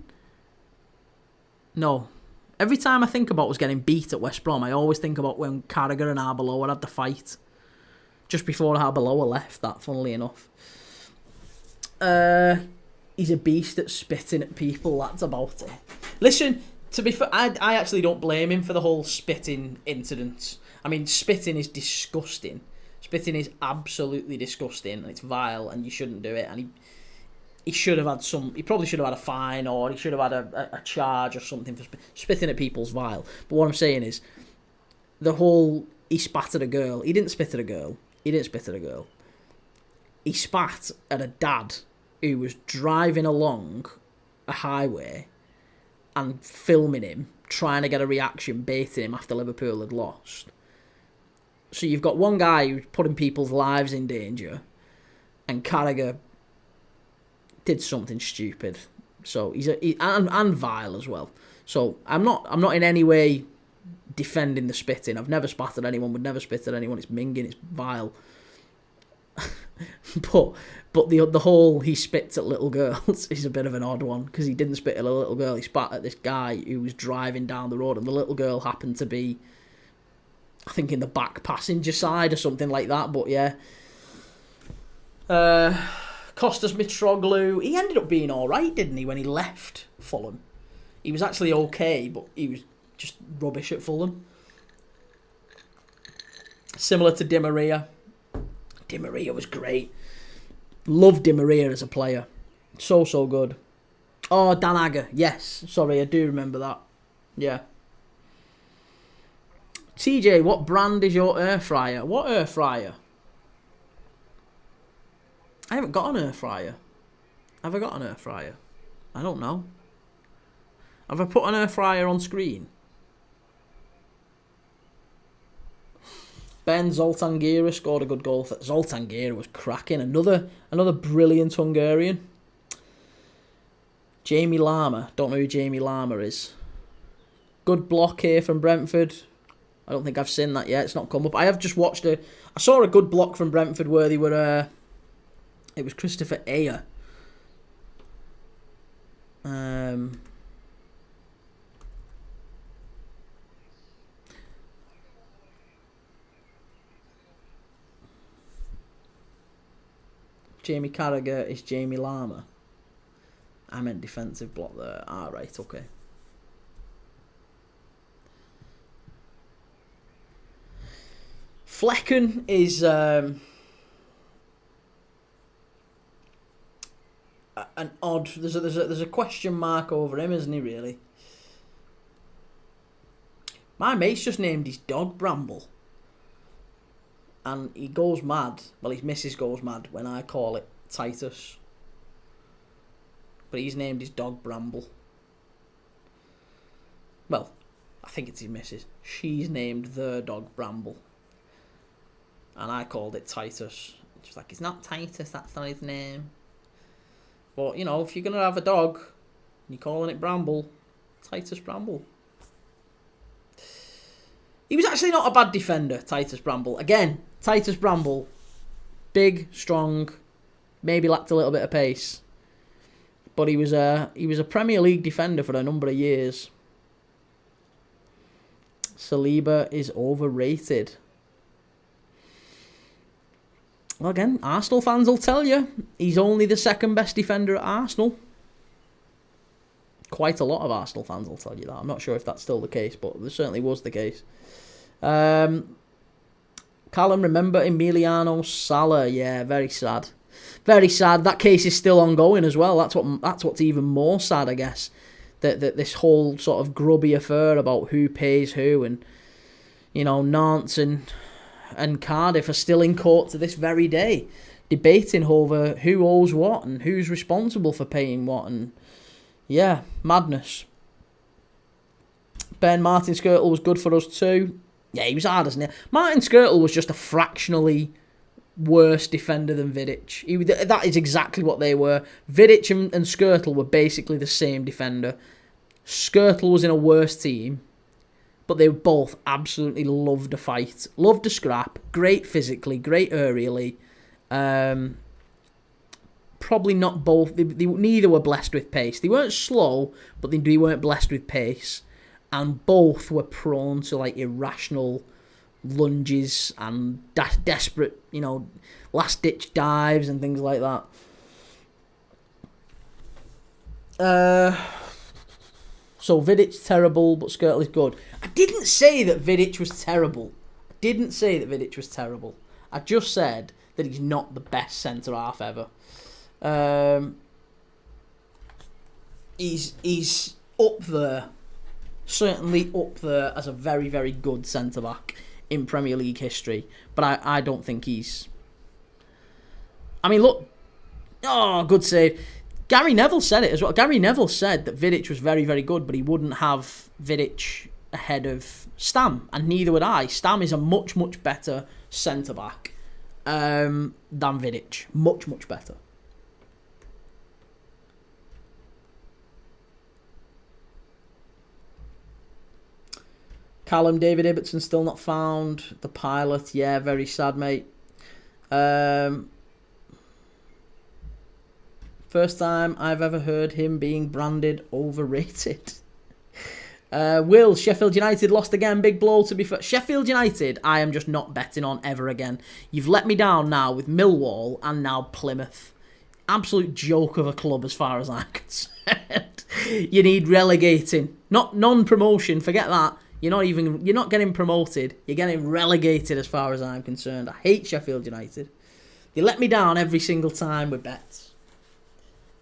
No. Every time I think about was getting beat at West Brom, I always think about when Carragher and Arbeloa had the fight. Just before Arbeloa left, that, funnily enough. He's a beast at spitting at people. That's about it. Listen... To be fair, I actually don't blame him for the whole spitting incident. I mean, spitting is disgusting. Spitting is absolutely disgusting, and it's vile, and you shouldn't do it. And he should have had some... He probably should have had a fine, or he should have had a charge or something for spitting at people's vile. But what I'm saying is, the whole... He spat at a girl. He didn't spit at a girl. He didn't spit at a girl. He spat at a dad who was driving along a highway and filming him, trying to get a reaction, baiting him after Liverpool had lost. So you've got one guy who's putting people's lives in danger, and Carragher did something stupid. So and vile as well. So I'm not in any way defending the spitting. I've never spat at anyone, would never spit at anyone. It's minging, it's vile. But the whole he spits at little girls is a bit of an odd one, because he didn't spit at a little girl. He spat at this guy who was driving down the road, and the little girl happened to be, I think, in the back passenger side or something like that. But yeah, Kostas Mitroglou, he ended up being all right, didn't he, when he left Fulham? He was actually okay, but he was just rubbish at Fulham. Similar to Di Maria. Di Maria was great. Loved Di Maria as a player. So good. Oh, Dan Agger. Yes. Sorry, I do remember that. Yeah. TJ, what brand is your air fryer? What air fryer? I haven't got an air fryer. Have I got an air fryer? I don't know. Have I put an air fryer on screen? Ben Zoltán scored a good goal. Zoltán was cracking. Another brilliant Hungarian. Jamie Lama. Don't know who Jamie Lama is. Good block here from Brentford. I don't think I've seen that yet. It's not come up. I have just watched I saw a good block from Brentford where they were... it was Christopher Ayer. Jamie Carragher is Jamie Lama. I meant defensive block there. Right, okay. Flecken is an odd. There's a question mark over him, isn't he? Really. My mate's just named his dog Bramble. And he goes mad. Well, his missus goes mad when I call it Titus. But he's named his dog Bramble. Well, I think it's his missus. She's named the dog Bramble. And I called it Titus. She's like, it's not Titus, that's not his name. But, you know, if you're going to have a dog, and you're calling it Bramble, Titus Bramble. He was actually not a bad defender, Titus Bramble. Again, Titus Bramble, big, strong, maybe lacked a little bit of pace, but he was a Premier League defender for a number of years. Saliba is overrated. Well, again, Arsenal fans will tell you he's only the second best defender at Arsenal. Quite a lot of Arsenal fans will tell you that. I'm not sure if that's still the case, but it certainly was the case. Callum, remember Emiliano Sala? Yeah, very sad. Very sad. That case is still ongoing as well. That's what's even more sad, I guess. That this whole sort of grubby affair about who pays who, and you know, Nantes and Cardiff are still in court to this very day, debating over who owes what and who's responsible for paying what, and yeah, madness. Ben, Martin Skirtle was good for us too. Yeah, he was hard, isn't he? Martin Skirtle was just a fractionally worse defender than Vidic. That is exactly what they were. Vidic and Skirtle were basically the same defender. Skirtle was in a worse team, but they both absolutely loved a fight, loved a scrap, great physically, great aerially. Probably not both. Neither were blessed with pace. They weren't slow, but they weren't blessed with pace. And both were prone to like irrational lunges and desperate, last-ditch dives and things like that. So Vidic's terrible, but Skirtle is good. I didn't say that Vidic was terrible. I just said that he's not the best centre-half ever. He's up there. Certainly up there as a very, very good centre-back in Premier League history. But I don't think he's... I mean, look... Oh, good save. Gary Neville said it as well. Gary Neville said that Vidic was very, very good, but he wouldn't have Vidic ahead of Stam, and neither would I. Stam is a much, much better centre-back than Vidic. Much, much better. Callum David Ibbotson still not found. The pilot, yeah, very sad, mate. First time I've ever heard him being branded overrated. Will, Sheffield United lost again. Big blow to be fair. Sheffield United, I am just not betting on ever again. You've let me down now with Millwall and now Plymouth. Absolute joke of a club as far as I'm concerned. You need relegating. Not non-promotion, forget that. You're not getting promoted. You're getting relegated as far as I'm concerned. I hate Sheffield United. They let me down every single time with bets.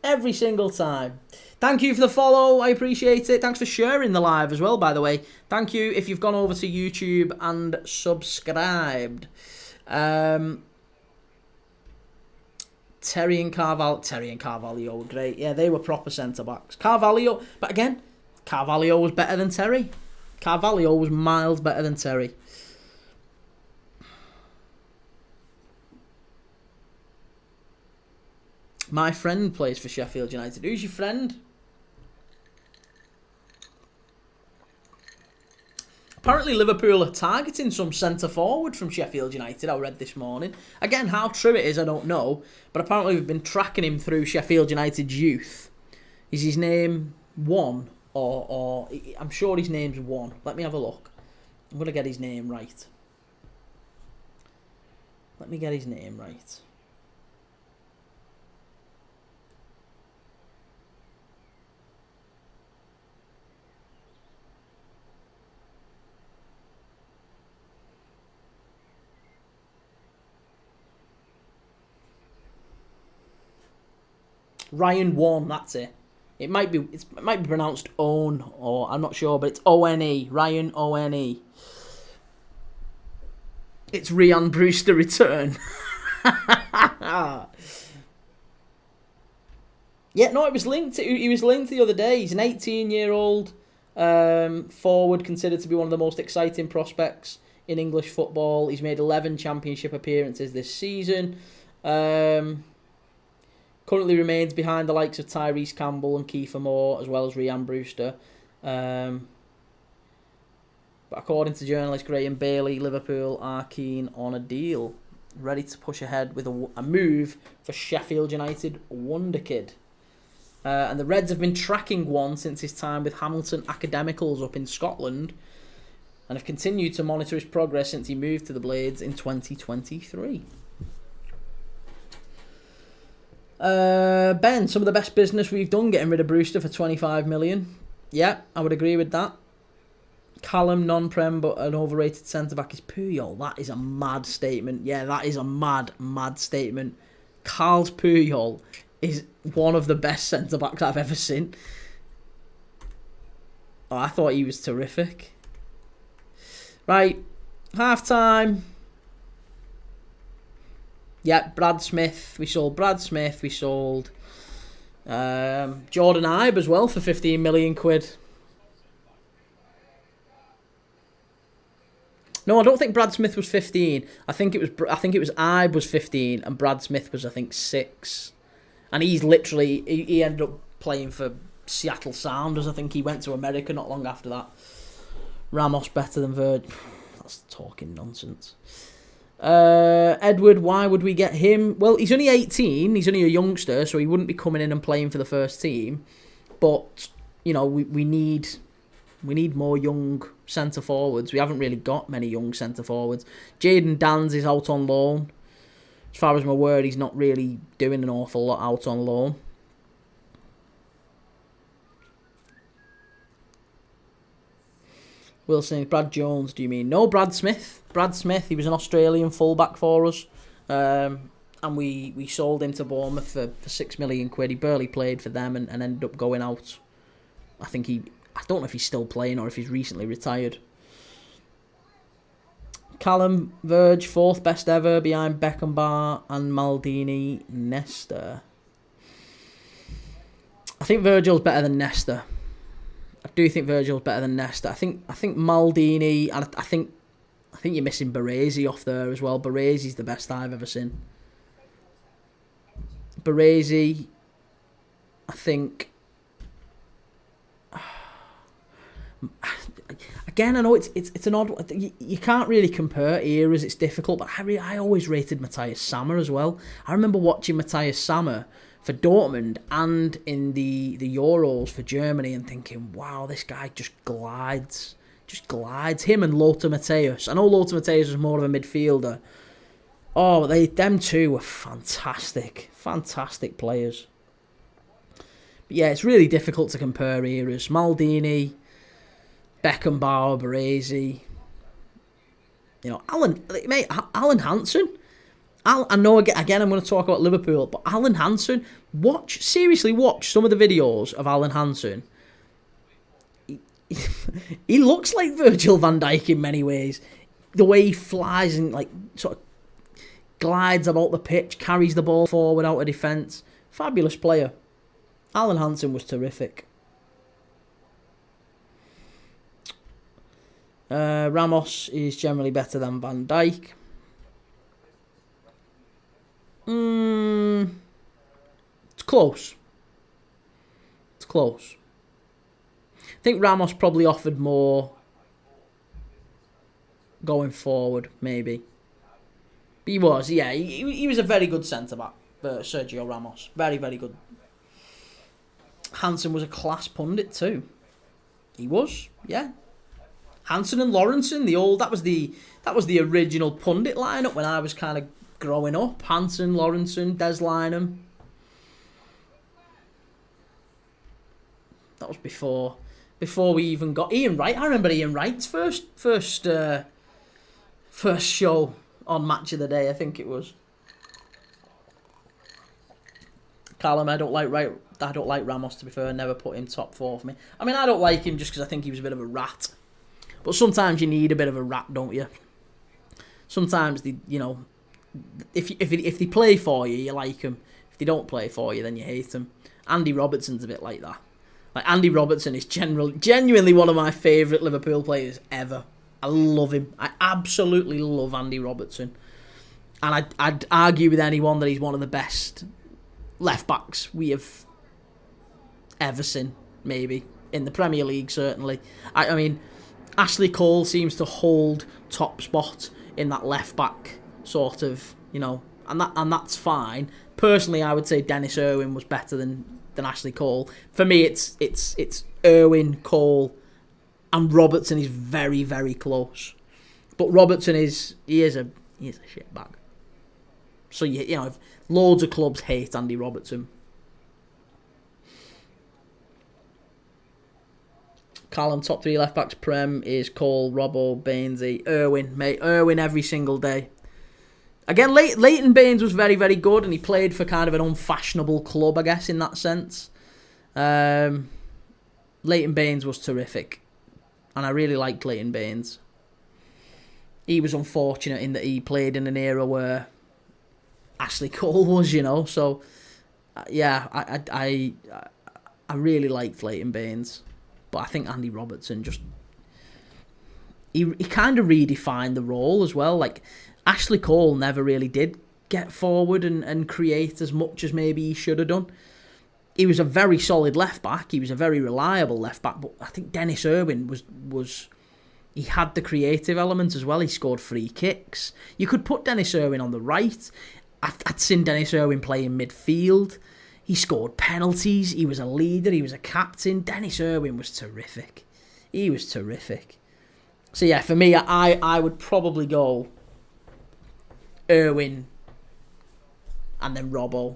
Every single time. Thank you for the follow. I appreciate it. Thanks for sharing the live as well, by the way. Thank you if you've gone over to YouTube and subscribed. Terry and Carvalho were great. Yeah, they were proper centre-backs. Carvalho, but again, Carvalho was better than Terry. Carvalho was miles better than Terry. My friend plays for Sheffield United. Who's your friend? Apparently Liverpool are targeting some centre-forward from Sheffield United, I read this morning. Again, how true it is, I don't know. But apparently we've been tracking him through Sheffield United's youth. Is his name One? Or I'm sure his name's One. Let me have a look. I'm going to get his name right. Let me get his name right. Ryan One, that's it. It might be pronounced Owen, or I'm not sure, but it's O-N-E. Ryan O-N-E. It's Ryan Brewster return. Yeah, no, it was linked. He was linked the other day. He's an 18-year-old forward, considered to be one of the most exciting prospects in English football. He's made 11 championship appearances this season. Currently remains behind the likes of Tyrese Campbell and Kiefer Moore, as well as Ryan Brewster. But according to journalist Graham Bailey, Liverpool are keen on a deal. Ready to push ahead with a move for Sheffield United wonderkid. And the Reds have been tracking One since his time with Hamilton Academicals up in Scotland, and have continued to monitor his progress since he moved to the Blades in 2023. Ben, some of the best business we've done getting rid of Brewster for 25 million. Yeah, I would agree with that. Callum, non-prem, but an overrated centre-back is Puyol. That is a mad statement. Yeah, that is a mad, mad statement. Carles Puyol is one of the best centre-backs I've ever seen. Oh, I thought he was terrific. Right, half-time. Yeah, Brad Smith. We sold Brad Smith. We sold Jordan Ibe as well for 15 million quid. No, I don't think Brad Smith was 15. I think it was Ibe was 15 and Brad Smith was, I think, 6. And he's literally he ended up playing for Seattle Sounders. I think he went to America not long after that. Ramos better than Virgil. That's talking nonsense. Edward, why would we get him? Well, he's only 18. He's only a youngster, so he wouldn't be coming in and playing for the first team. But, you know, we need more young centre forwards. We haven't really got many young centre forwards. Jaden Dans is out on loan. As far as I'm aware, he's not really doing an awful lot out on loan. Wilson, Brad Jones, do you mean? No, Brad Smith. Brad Smith, he was an Australian fullback for us. And we sold him to Bournemouth for £6 million. He barely played for them and ended up going out. I don't know if he's still playing or if he's recently retired. Callum Verge, 4th best ever behind Beckenbauer and Maldini. Nesta. I think Virgil's better than Nesta. I do think Virgil's better than Nesta. I think Maldini, and I think you're missing Baresi off there as well. Baresi's the best I've ever seen. Baresi, I think. Again, I know it's an odd. You can't really compare eras. It's difficult, but I always rated Matthias Sammer as well. I remember watching Matthias Sammer for Dortmund and in the Euros for Germany and thinking, wow, this guy just glides. Him and Lothar Matthäus. I know Lothar Matthäus was more of a midfielder. Oh, them two were fantastic players. But yeah, it's really difficult to compare eras. Maldini, Beckenbauer, Baresi. You know, Alan Hansen. I know, again, I'm going to talk about Liverpool, but Alan Hansen, seriously watch some of the videos of Alan Hansen. He looks like Virgil van Dijk in many ways. The way he flies and like sort of glides about the pitch, carries the ball forward out of defence. Fabulous player. Alan Hansen was terrific. Ramos is generally better than Van Dijk. It's close. I think Ramos probably offered more going forward, maybe. But he was, yeah. He was a very good centre-back, Sergio Ramos. Very, very good. Hansen was a class pundit too. He was, yeah. Hansen and Lawrenson, that was the original pundit lineup when I was kind of growing up. Hansen, Lawrenson, Des Lynam. That was before we even got Ian Wright. I remember Ian Wright's first show on Match of the Day. I think it was. Callum, I don't like Ramos, to be fair. Never put him top 4 for me. I mean, I don't like him just because I think he was a bit of a rat. But sometimes you need a bit of a rat, don't you? Sometimes if they play for you, you like them. If they don't play for you, then you hate them. Andy Robertson's a bit like that. Like, Andy Robertson is genuinely one of my favourite Liverpool players ever. I love him. I absolutely love Andy Robertson. And I'd argue with anyone that he's one of the best left-backs we have ever seen, maybe. In the Premier League, certainly. I mean, Ashley Cole seems to hold top spot in that left-back sort of, and that's fine. Personally, I would say Dennis Irwin was better than Ashley Cole. For me, it's Irwin, Cole, and Robertson is very, very close. But Robertson is a shit bag. So loads of clubs hate Andy Robertson. Callum, top 3 left backs Prem is Cole, Robbo, Bainesy, Irwin, mate. Irwin every single day. Again, Leighton Baines was very, very good, and he played for kind of an unfashionable club, I guess, in that sense. Leighton Baines was terrific, and I really liked Leighton Baines. He was unfortunate in that he played in an era where Ashley Cole was, so yeah, I really liked Leighton Baines, but I think Andy Robertson he kind of redefined the role as well. Like, Ashley Cole never really did get forward and create as much as maybe he should have done. He was a very solid left back. He was a very reliable left back. But I think Dennis Irwin was he had the creative element as well. He scored free kicks. You could put Dennis Irwin on the right. I'd seen Dennis Irwin play in midfield. He scored penalties. He was a leader. He was a captain. Dennis Irwin was terrific. He was terrific. So yeah, for me, I would probably go Irwin and then Robbo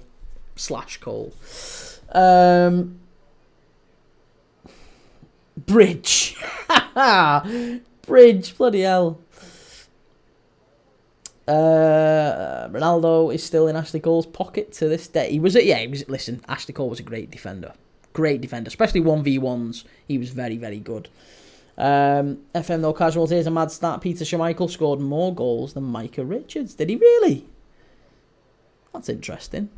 / Cole. Bridge. Bridge, bloody hell. Ronaldo is still in Ashley Cole's pocket to this day. He was. Listen, Ashley Cole was a great defender, especially 1v1s. He was very, very good. FM No Casuals, here's a mad stat. Peter Schmeichel scored more goals than Micah Richards. Did he really? That's interesting.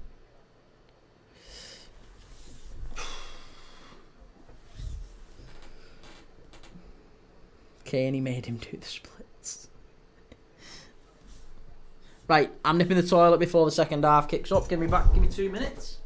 Kane, he made him do the splits. Right, I'm nipping the toilet before the second half kicks up. Give me 2 minutes.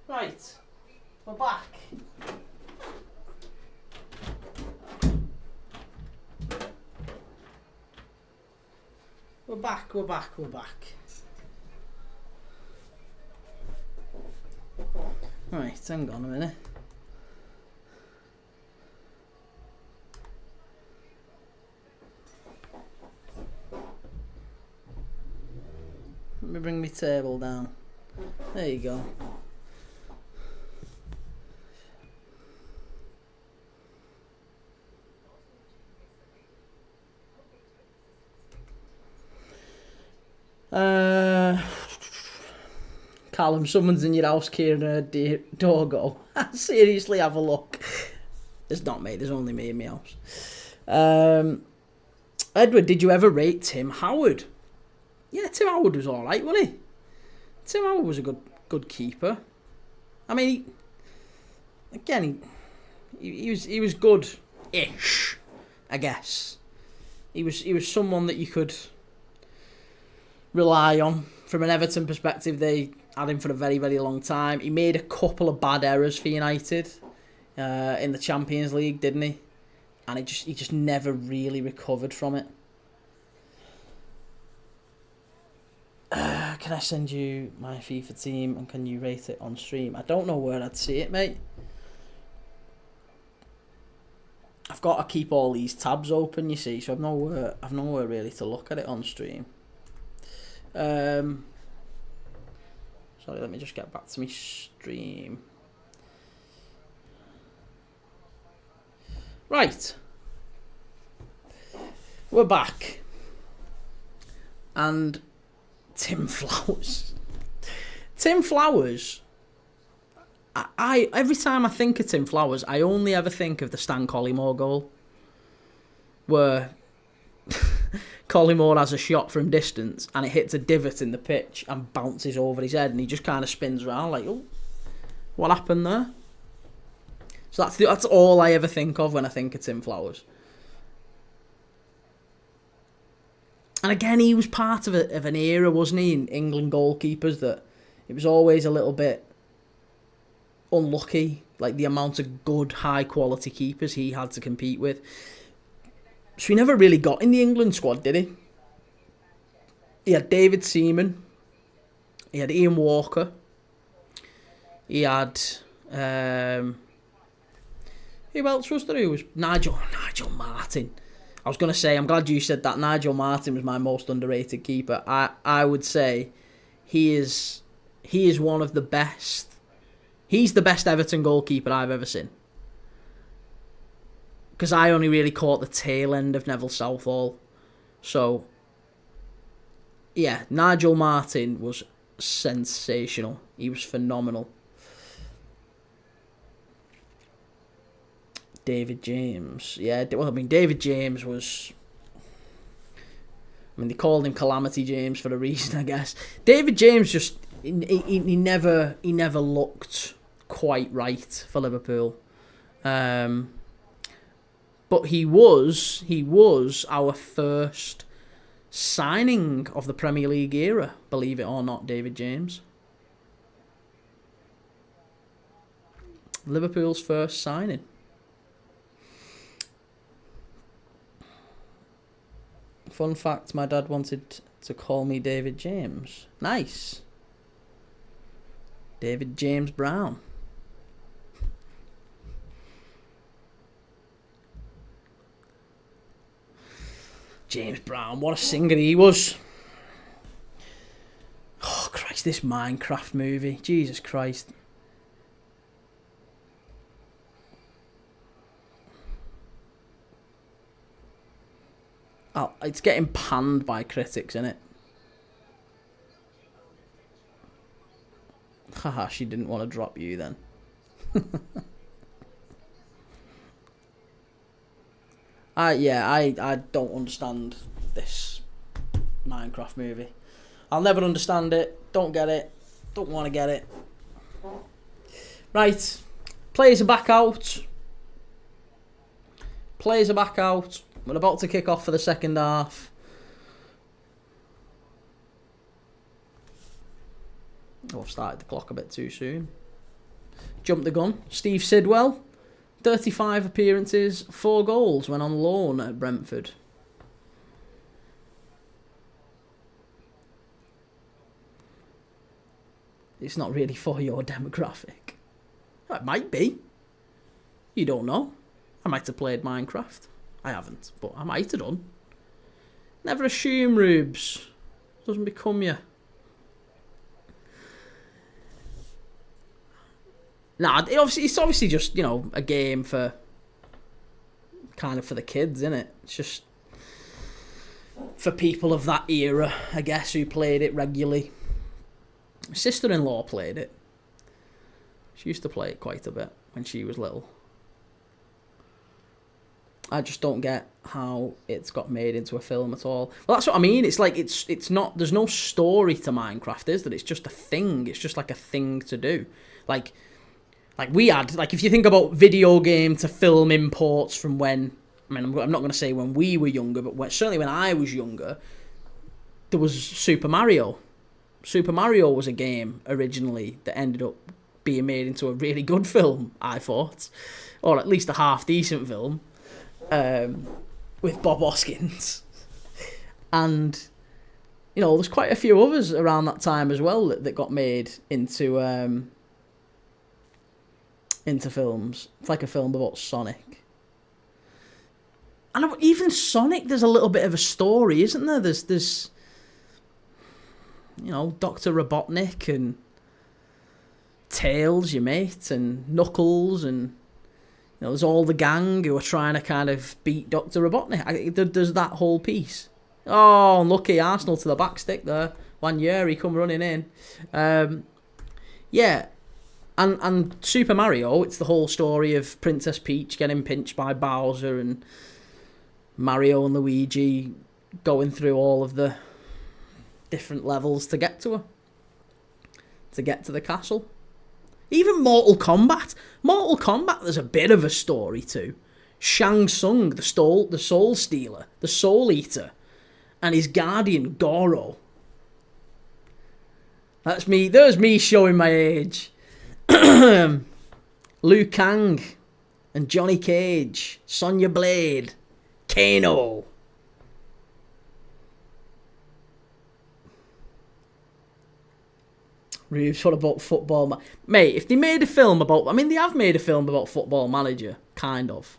Right, we're back. We're back. Right, hang on a minute. Let me bring my table down. There you go. Callum, someone's in your house, Kieran, a doggo. Seriously, have a look. It's not me, there's only me in my house. Edward, did you ever rate Tim Howard? Yeah, Tim Howard was all right, wasn't he? Tim Howard was a good keeper. I mean, he was good-ish, I guess. He was someone that you could rely on. From an Everton perspective, they had him for a very, very long time. He made a couple of bad errors for United in the Champions League, didn't he? And he just never really recovered from it. Can I send you my FIFA team and can you rate it on stream? I don't know where I'd see it, mate. I've got to keep all these tabs open, you see, so I've nowhere really to look at it on stream. Sorry, let me just get back to my stream. Right. We're back. And Tim Flowers. Tim Flowers. I every time I think of Tim Flowers, I only ever think of the Stan Collymore goal, where Collymore has a shot from distance and it hits a divot in the pitch and bounces over his head, and he just kind of spins around like, oh, what happened there? So that's all I ever think of when I think of Tim Flowers. And again, he was part of an era, wasn't he, in England goalkeepers, that it was always a little bit unlucky, like the amount of good, high-quality keepers he had to compete with. So he never really got in the England squad, did he? He had David Seaman. He had Ian Walker. He had... who else was there? Who was Nigel Martin. I was going to say, I'm glad you said that. Nigel Martin was my most underrated keeper. I would say he is one of the best. He's the best Everton goalkeeper I've ever seen. Because I only really caught the tail end of Neville Southall. So, yeah, Nigel Martin was sensational. He was phenomenal. David James. Yeah, well, I mean, David James was... I mean, they called him Calamity James for a reason, I guess. David James just... He never looked quite right for Liverpool. But he was our first signing of the Premier League era, believe it or not, David James. Liverpool's first signing. Fun fact, my dad wanted to call me David James. Nice. David James Brown. James Brown, what a singer he was. Oh, Christ, this Minecraft movie. Jesus Christ. Oh, it's getting panned by critics, isn't it? Haha, she didn't want to drop you then. I don't understand this Minecraft movie. I'll never understand it. Don't get it. Don't want to get it. Right. Players are back out. Players are back out. We're about to kick off for the second half. Oh, I've started the clock a bit too soon. Jumped the gun. Steve Sidwell, 35 appearances, 4 goals when on loan at Brentford. It's not really for your demographic. It might be. You don't know. I might have played Minecraft. I haven't, but I might have done. Never assume, Rubes. Doesn't become you. Nah, it's obviously just, you know, a game for... kind of for the kids, isn't it? It's just... for people of that era, I guess, who played it regularly. My sister-in-law played it. She used to play it quite a bit when she was little. I just don't get how it's got made into a film at all. Well, that's what I mean. It's like it's not. There's no story to Minecraft, is there? It's just a thing. It's just like a thing to do. Like we had. Like if you think about video game to film imports from when. I mean, I'm not going to say when we were younger, but certainly when I was younger, there was Super Mario. Super Mario was a game originally that ended up being made into a really good film, I thought, or at least a half decent film. With Bob Hoskins, and there's quite a few others around that time as well that got made into films. It's like a film about Sonic, and even Sonic, there's a little bit of a story, isn't there? There's Dr. Robotnik and Tails, your mate, and Knuckles, and there's all the gang who are trying to kind of beat Dr. Robotnik. There's that whole piece. Oh, unlucky Arsenal to the back stick there. 1 year he come running in. Yeah. And Super Mario, it's the whole story of Princess Peach getting pinched by Bowser and Mario and Luigi going through all of the different levels to get to her. To get to the castle. Even Mortal Kombat. Mortal Kombat, there's a bit of a story too. Shang Tsung, the Soul Stealer, the Soul Eater, and his guardian, Goro. That's me. There's me showing my age. Liu Kang and Johnny Cage, Sonya Blade, Kano. Reeves, what about Football Mate, if they made a film about... I mean, they have made a film about Football Manager, kind of.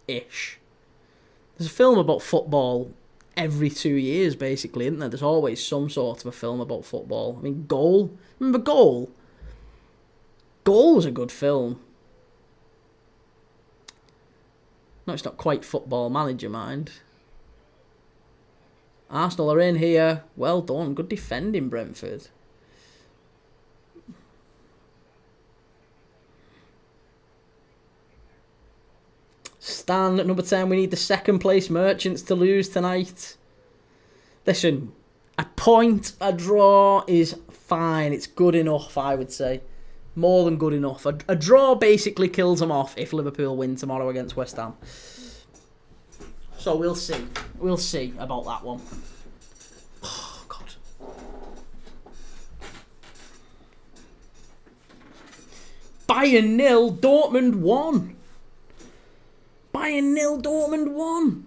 Ish. There's a film about football every 2 years, basically, isn't there? There's always some sort of a film about football. I mean, Goal. Remember Goal? Goal was a good film. No, it's not quite Football Manager, mind. Arsenal are in here. Well done. Good defending, Brentford. Stan at number 10, we need the second place Merchants to lose tonight. Listen, a point, a draw is fine. It's good enough, I would say. More than good enough. A draw basically kills them off if Liverpool win tomorrow against West Ham. So we'll see. We'll see about that one. Oh, God. Bayern 0, Dortmund 1. Bayern 0, Dortmund 1.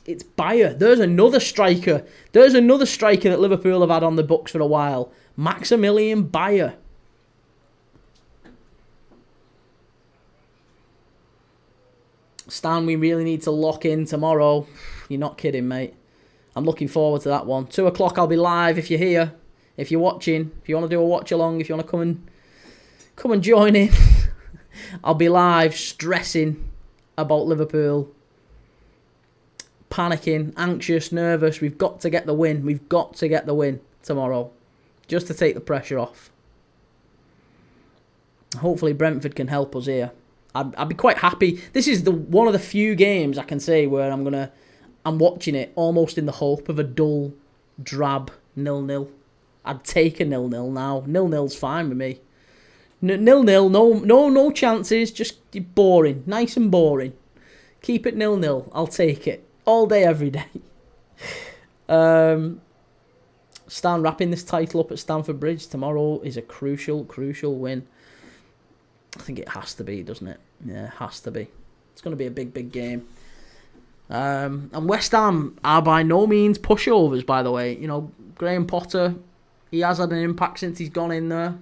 It's Bayer. There's another striker. There's another striker that Liverpool have had on the books for a while. Maximilian Bayer. Stan, we really need to lock in tomorrow. You're not kidding, mate. I'm looking forward to that one. 2 o'clock, I'll be live if you're here. If you're watching. If you want to do a watch-along. If you want to come and join in. I'll be live stressing about Liverpool. Panicking, anxious, nervous. We've got to get the win. We've got to get the win tomorrow. Just to take the pressure off. Hopefully Brentford can help us here. I'd be quite happy. This is one of the few games I can say where I'm watching it almost in the hope of a dull, drab 0-0. I'd take a 0-0 now. 0-0's fine with me. 0-0, no chances, just boring, nice and boring. Keep it 0-0. I'll take it all day, every day. Stan wrapping this title up at Stamford Bridge tomorrow is a crucial win. I think it has to be, doesn't it? Yeah, it has to be. It's going to be a big game. And West Ham are by no means pushovers, by the way. Graham Potter, he has had an impact since he's gone in there.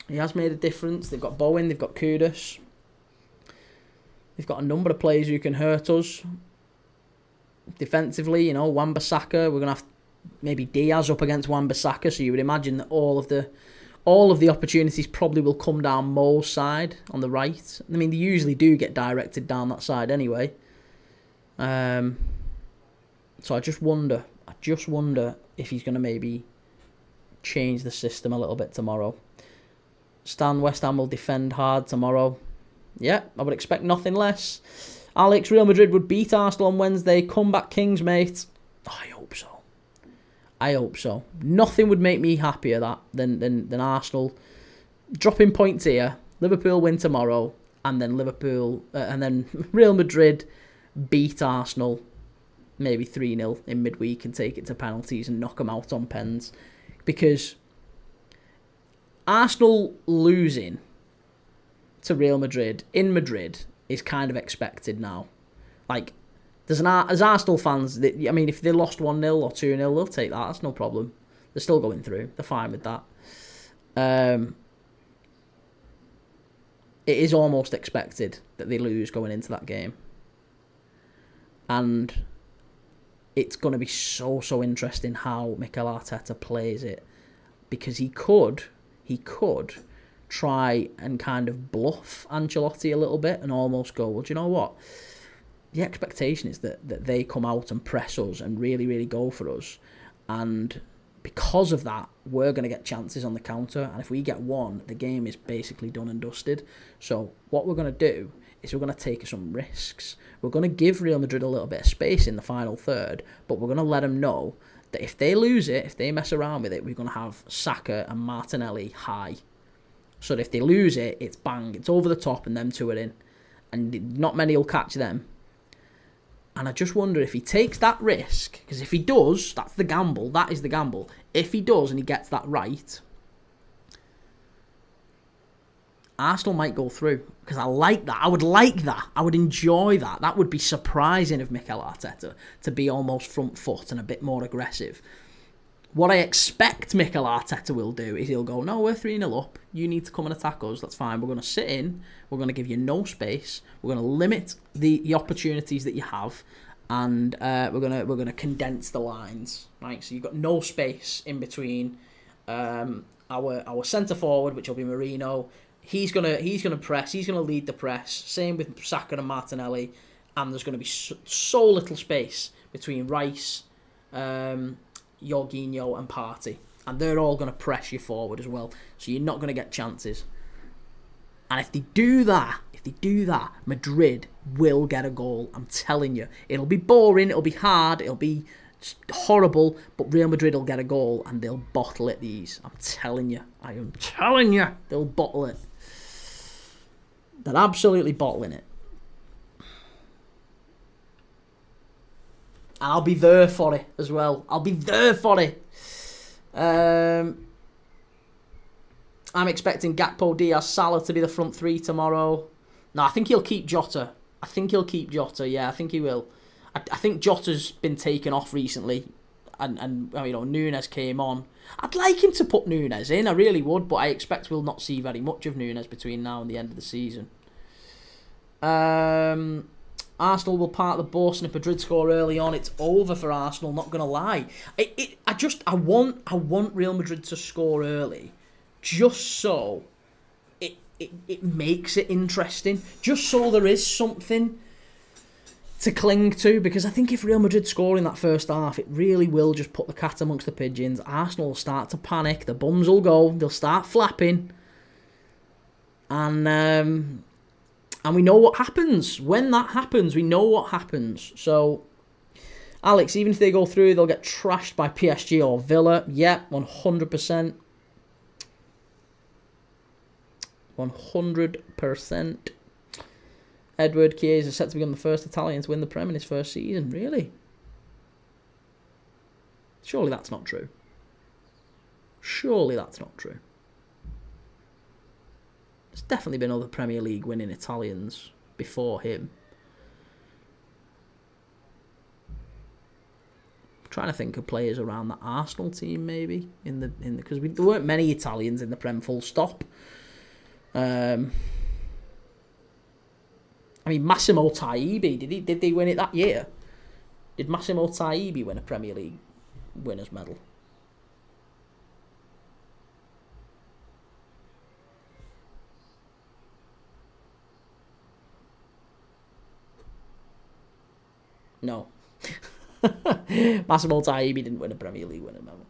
He has made a difference. They've got Bowen, they've got Kudus. They've got a number of players who can hurt us. Defensively, Wan-Bissaka, we're going to have maybe Diaz up against Wan-Bissaka, so you would imagine that all of the opportunities probably will come down Mo's side on the right. I mean, they usually do get directed down that side anyway. So I just wonder if he's going to maybe change the system a little bit tomorrow. Stan, West Ham will defend hard tomorrow. Yeah, I would expect nothing less. Alex, Real Madrid would beat Arsenal on Wednesday. Comeback kings, mate. Oh, I hope so. I hope so. Nothing would make me happier than Arsenal dropping points here. Liverpool win tomorrow, and then Real Madrid beat Arsenal maybe 3-0 in midweek and take it to penalties and knock them out on pens. Because Arsenal losing to Real Madrid in Madrid is kind of expected now. Like, as Arsenal fans, I mean, if they lost 1-0 or 2-0, they'll take that. That's no problem. They're still going through. They're fine with that. It is almost expected that they lose going into that game. And it's going to be so interesting how Mikel Arteta plays it. Because he could try and kind of bluff Ancelotti a little bit and almost go, well, do you know what? The expectation is that they come out and press us and really, really go for us. And because of that, we're going to get chances on the counter. And if we get one, the game is basically done and dusted. So what we're going to do is we're going to take some risks. We're going to give Real Madrid a little bit of space in the final third, but we're going to let them know that if they lose it, if they mess around with it, we're going to have Saka and Martinelli high. So that if they lose it, it's bang, it's over the top and them two are in. And not many will catch them. And I just wonder if he takes that risk, because if he does, that's the gamble, that is the gamble. If he does and he gets that right, Arsenal might go through, because I like that. I would like that. I would enjoy that. That would be surprising of Mikel Arteta to be almost front foot and a bit more aggressive. What I expect Mikel Arteta will do is he'll go, no, we're 3-0 up. You need to come and attack us. That's fine. We're going to sit in. We're going to give you no space. We're going to limit the opportunities that you have, and we're going to condense the lines. Right. So you've got no space in between our centre forward, which will be Marino. He's gonna press. He's gonna lead the press. Same with Saka and Martinelli, and there's going to be so little space between Rice, Jorginho and Partey, and they're all going to press you forward as well. So you're not going to get chances. And if they do that, Madrid will get a goal. I'm telling you, it'll be boring. It'll be hard. It'll be horrible. But Real Madrid will get a goal and they'll bottle it. These, I'm telling you. I am telling you, they'll bottle it. They're absolutely bottling it. And I'll be there for it as well. I'll be there for it. I'm expecting Gakpo, Diaz, Salah to be the front three tomorrow. No, I think he'll keep Jota. Yeah, I think he will. I think Jota's been taken off recently. And Nunes came on. I'd like him to put Nunes in, I really would, but I expect we'll not see very much of Nunes between now and the end of the season. Arsenal will park the bus, and if Madrid score early on, it's over for Arsenal, not going to lie. I want Real Madrid to score early, just so it makes it interesting, just so there is something to cling to, because I think if Real Madrid score in that first half, it really will just put the cat amongst the pigeons. Arsenal will start to panic, the bums will go, they'll start flapping, and we know what happens. When that happens, we know what happens. So, Alex, even if they go through, they'll get trashed by PSG or Villa. Yep, 100%. 100%. Edward Chiesa is set to become the first Italian to win the Prem in his first season. Really? Surely that's not true. There's definitely been other Premier League winning Italians before him. I'm trying to think of players around the Arsenal team, maybe because there weren't many Italians in the Prem. Full stop. I mean, Massimo Taibbi, did they win it that year? Did Massimo Taibbi win a Premier League winners' medal? No. Massimo Taibbi didn't win a Premier League winners' medal.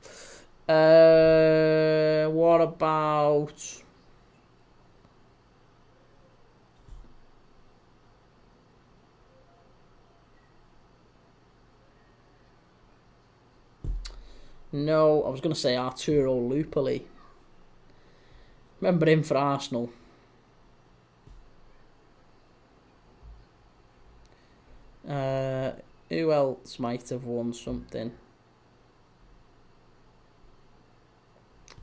What about No, I was going to say Arturo Lupoli. Remember him for Arsenal. Who else might have won something?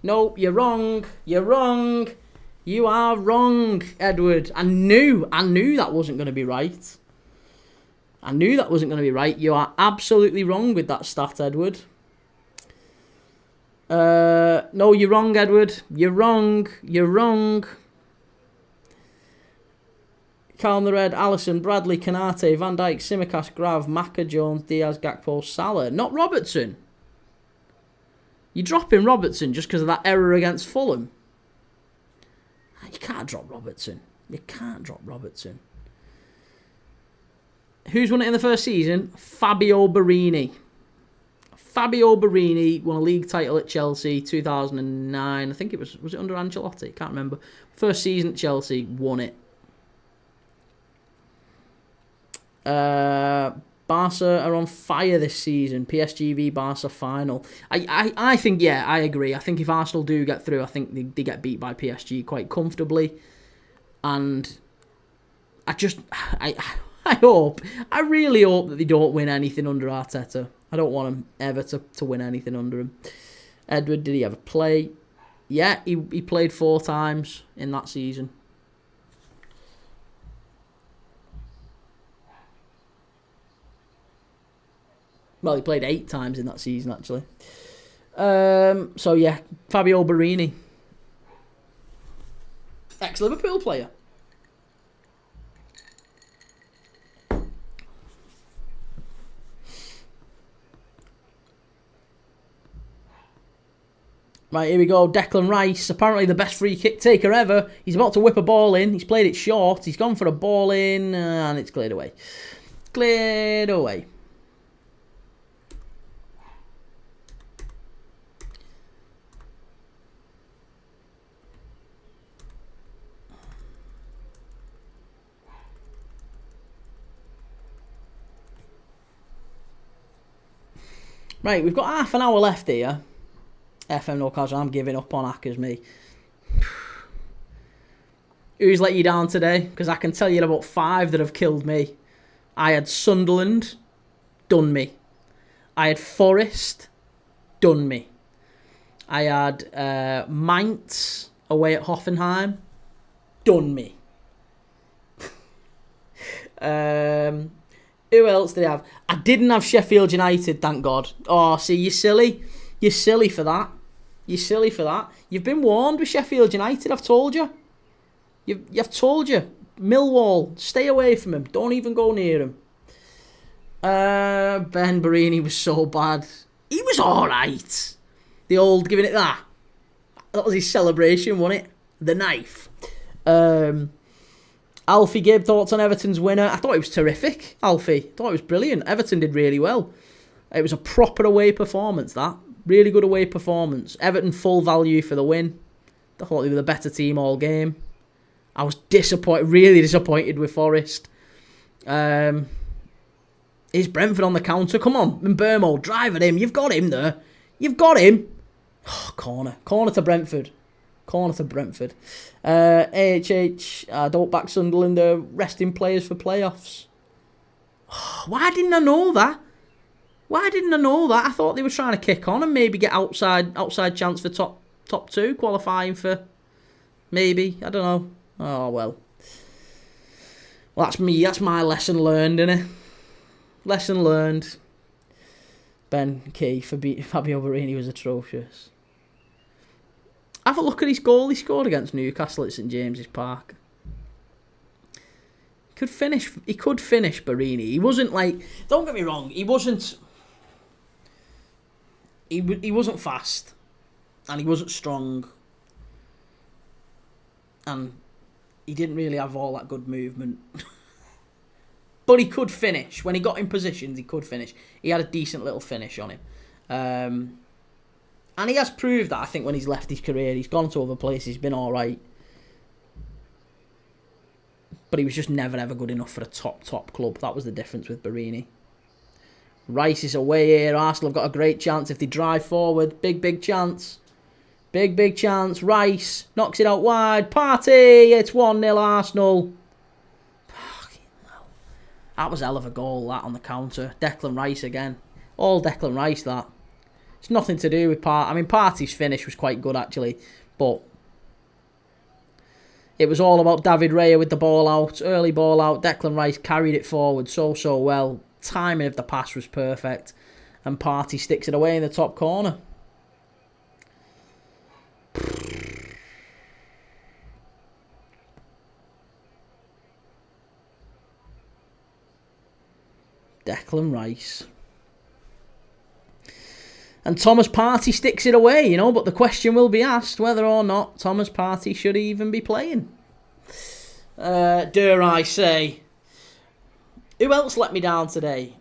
No, you're wrong. You're wrong. You are wrong, Edward. I knew that wasn't going to be right. I knew that wasn't going to be right. You are absolutely wrong with that stat, Edward. No, you're wrong, Edward. You're wrong. You're wrong. Calm the Red, Alisson, Bradley, Kanate, Van Dijk, Tsimikas, Grav, Maka, Jones, Diaz, Gakpo, Salah. Not Robertson. You're dropping Robertson just because of that error against Fulham. You can't drop Robertson. You can't drop Robertson. Who's won it in the first season? Fabio Borini. Fabio Borini won a league title at Chelsea 2009. I think it was it under Ancelotti? Can't remember. First season at Chelsea, won it. Barca are on fire this season. PSG v Barca final. I think, yeah, I agree. I think if Arsenal do get through, I think they get beat by PSG quite comfortably. And I really hope that they don't win anything under Arteta. I don't want him ever to win anything under him. Edward, did he ever play? Yeah, he played 4 times in that season. Well, he played 8 times in that season, actually. So, yeah, Fabio Borini. Ex-Liverpool player. Right, here we go. Declan Rice, apparently the best free kick taker ever. He's about to whip a ball in. He's played it short. He's gone for a ball in, and it's cleared away. Cleared away. Right, we've got half an hour left here. FM No Casual, I'm giving up on Hackers, me. Who's let you down today? Because I can tell you about 5 that have killed me. I had Sunderland, done me. I had Forest, done me. I had Mainz away at Hoffenheim, done me. Who else did I have? I didn't have Sheffield United, thank God. Oh, see, you're silly. You're silly for that. You're silly for that. You've been warned with Sheffield United, I've told you. You've told you. Millwall, stay away from him. Don't even go near him. Ben Barini was so bad. He was alright. The old giving it that. That was his celebration, wasn't it? The knife. Alfie Gibb, thoughts on Everton's winner? I thought it was terrific, Alfie. I thought it was brilliant. Everton did really well. It was a proper away performance, that. Really good away performance. Everton full value for the win. I thought they were the better team all game. I was really disappointed with Forest. Is Brentford on the counter? Come on, Mbermo, drive at him. You've got him there. You've got him. Oh, corner to Brentford. Corner to Brentford. AHH, don't back Sunderland. They're resting players for playoffs. Oh, why didn't I know that? I thought they were trying to kick on and maybe get outside chance for top 2, qualifying for maybe. I don't know. Oh, well. Well, that's me. That's my lesson learned, innit? Lesson learned. Ben Key for Fabio Borini was atrocious. Have a look at his goal he scored against Newcastle at St James's Park. He could finish Borini. He wasn't like... Don't get me wrong. He wasn't... He wasn't fast. And he wasn't strong. And he didn't really have all that good movement. But he could finish. When he got in positions, he could finish. He had a decent little finish on him. And he has proved that, I think, when he's left his career. He's gone to other places, he's been alright. But he was just never, ever good enough for a top club. That was the difference with Borini. Rice is away here. Arsenal have got a great chance if they drive forward. Big chance. Big chance. Rice knocks it out wide. Partey. It's 1-0 Arsenal. Fucking hell. That was a hell of a goal, that, on the counter. Declan Rice again. All Declan Rice, that. It's nothing to do with Partey. I mean, Partey's finish was quite good, actually. But it was all about David Raya with the ball out. Early ball out. Declan Rice carried it forward so well. Timing of the pass was perfect. And Partey sticks it away in the top corner. Declan Rice. And Thomas Partey sticks it away, you know, but the question will be asked whether or not Thomas Partey should even be playing. Dare I say. Who else let me down today?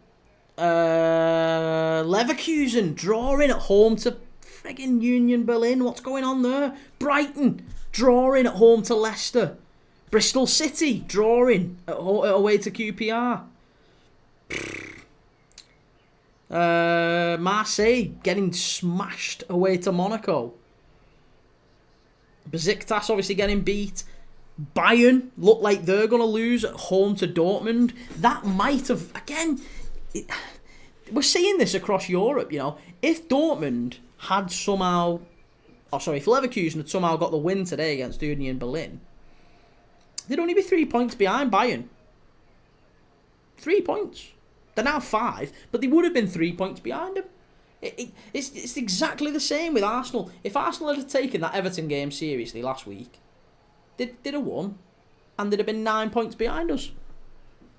Leverkusen drawing at home to friggin' Union Berlin. What's going on there? Brighton drawing at home to Leicester. Bristol City drawing away to QPR. Marseille getting smashed away to Monaco. Besiktas obviously getting beat. Bayern look like they're going to lose at home to Dortmund. That might have, again, we're seeing this across Europe, you know. If Dortmund had somehow, if Leverkusen had somehow got the win today against Union Berlin, they'd only be 3 points behind Bayern. 3 points. They're now 5, but they would have been 3 points behind them. It's exactly the same with Arsenal. If Arsenal had taken that Everton game seriously last week, they'd have won, and they'd have been 9 points behind us.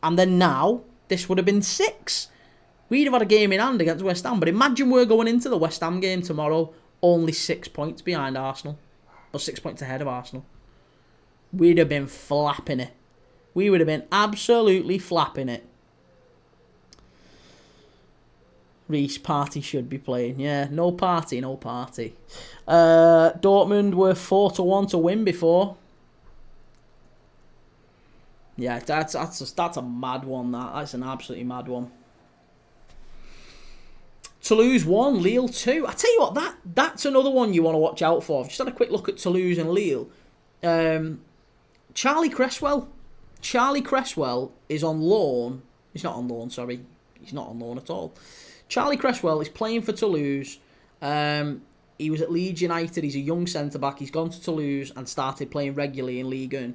And then now, this would have been 6. We'd have had a game in hand against West Ham, but imagine we're going into the West Ham game tomorrow only 6 points behind Arsenal. Or 6 points ahead of Arsenal. We'd have been flapping it. We would have been absolutely flapping it. Reece, Partey should be playing. Yeah, no Partey. Dortmund were 4-1 to win before. Yeah, that's a mad one. That's an absolutely mad one. Toulouse 1, Lille 2. I tell you what, that's another one you want to watch out for. I've just had a quick look at Toulouse and Lille. Charlie Cresswell is on loan. He's not on loan, sorry. He's not on loan at all. Charlie Cresswell is playing for Toulouse. He was at Leeds United. He's a young centre-back. He's gone to Toulouse and started playing regularly in Ligue 1.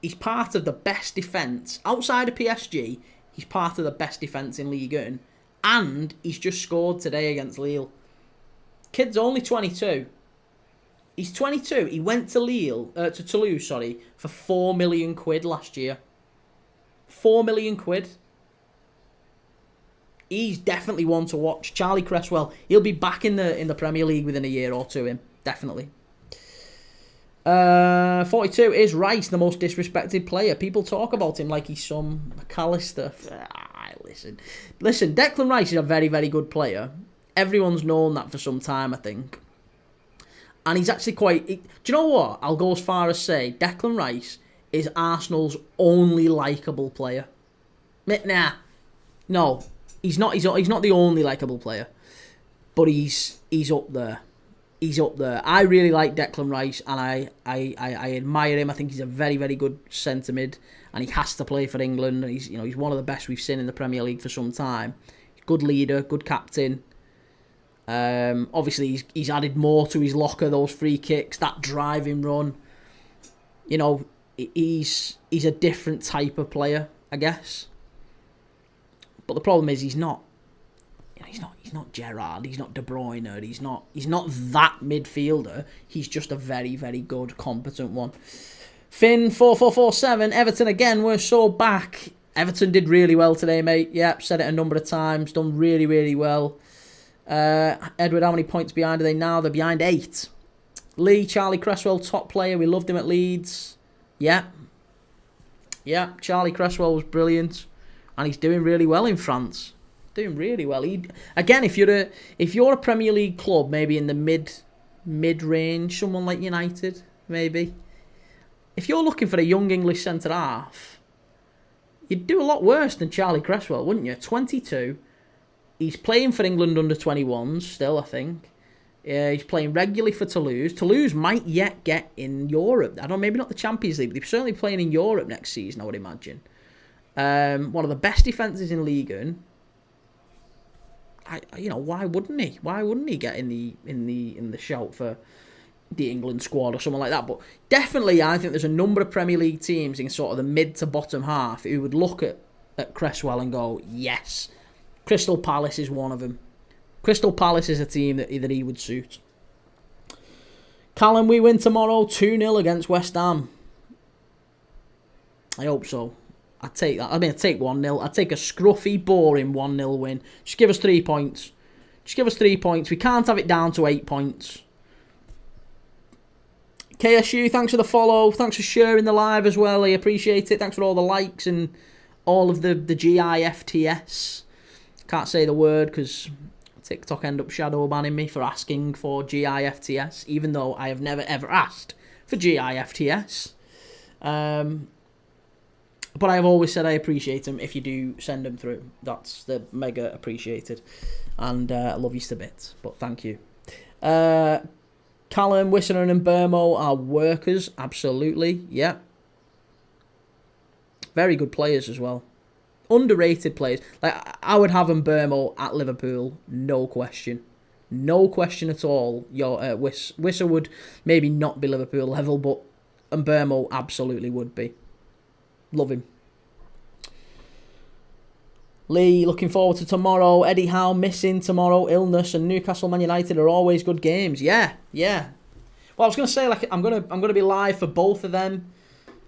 He's part of the best defence. Outside of PSG, he's part of the best defence in Ligue 1. And he's just scored today against Lille. Kid's only 22. He's 22. He went to Toulouse, for 4 million quid last year. 4 million quid. He's definitely one to watch. Charlie Cresswell. He'll be back in the Premier League within a year or two. Definitely. 42 is Rice, the most disrespected player. People talk about him like he's some McAllister. Listen. Declan Rice is a very, very good player. Everyone's known that for some time, I think. And he's actually quite... Do you know what? I'll go as far as say Declan Rice is Arsenal's only likeable player. Nah. No. He's not the only likeable player. But he's up there. He's up there. I really like Declan Rice, and I admire him. I think he's a very, very good centre mid, and he has to play for England. And he's one of the best we've seen in the Premier League for some time. Good leader, good captain. Obviously, he's added more to his locker. Those free kicks, that driving run. You know, he's a different type of player, I guess. But the problem is he's not Gerrard, he's not De Bruyne, he's not that midfielder. He's just a very, very good, competent one. Finn 4447, Everton again, we're so back. Everton did really well today, mate. Yep, said it a number of times. Done really, really well. Edward, how many points behind are they now? They're behind 8. Lee, Charlie Cresswell, top player. We loved him at Leeds. Yeah, Charlie Cresswell was brilliant. And he's doing really well in France. Doing really well. Again, if you're a Premier League club, maybe in the mid range, someone like United, maybe. If you're looking for a young English centre half, you'd do a lot worse than Charlie Cresswell, wouldn't you? 22, He's playing for England under-21s still, I think. He's playing regularly for Toulouse. Toulouse might yet get in Europe. I don't know, maybe not the Champions League, but they're certainly playing in Europe next season, I would imagine. One of the best defences in Ligue 1. Why wouldn't he? Why wouldn't he get in the shout for the England squad or something like that? But definitely, I think there's a number of Premier League teams in sort of the mid to bottom half who would look at Cresswell and go, yes. Crystal Palace is one of them. Crystal Palace is a team that he would suit. Callum, we win tomorrow 2-0 against West Ham. I hope so. I'd take that. I'd take 1-0. I'd take a scruffy, boring 1-0 win. Just give us 3 points. We can't have it down to 8 points. KSU, thanks for the follow. Thanks for sharing the live as well. I appreciate it. Thanks for all the likes and all of the GIFTS. Can't say the word because TikTok end up shadow banning me for asking for GIFTS, even though I have never ever asked for GIFTS. But I've always said I appreciate them if you do send them through. That's the mega appreciated. And I love you to bits, but thank you. Callum, Wissenen and Burmo are workers, absolutely, yeah. Very good players as well. Underrated players. Like I would have Burmo at Liverpool, no question. No question at all. Wisser would maybe not be Liverpool level, but Burmo absolutely would be. Love him. Lee, looking forward to tomorrow. Eddie Howe missing tomorrow. Illness and Newcastle Man United are always good games. Yeah. Well, I was going to say I'm gonna be live for both of them.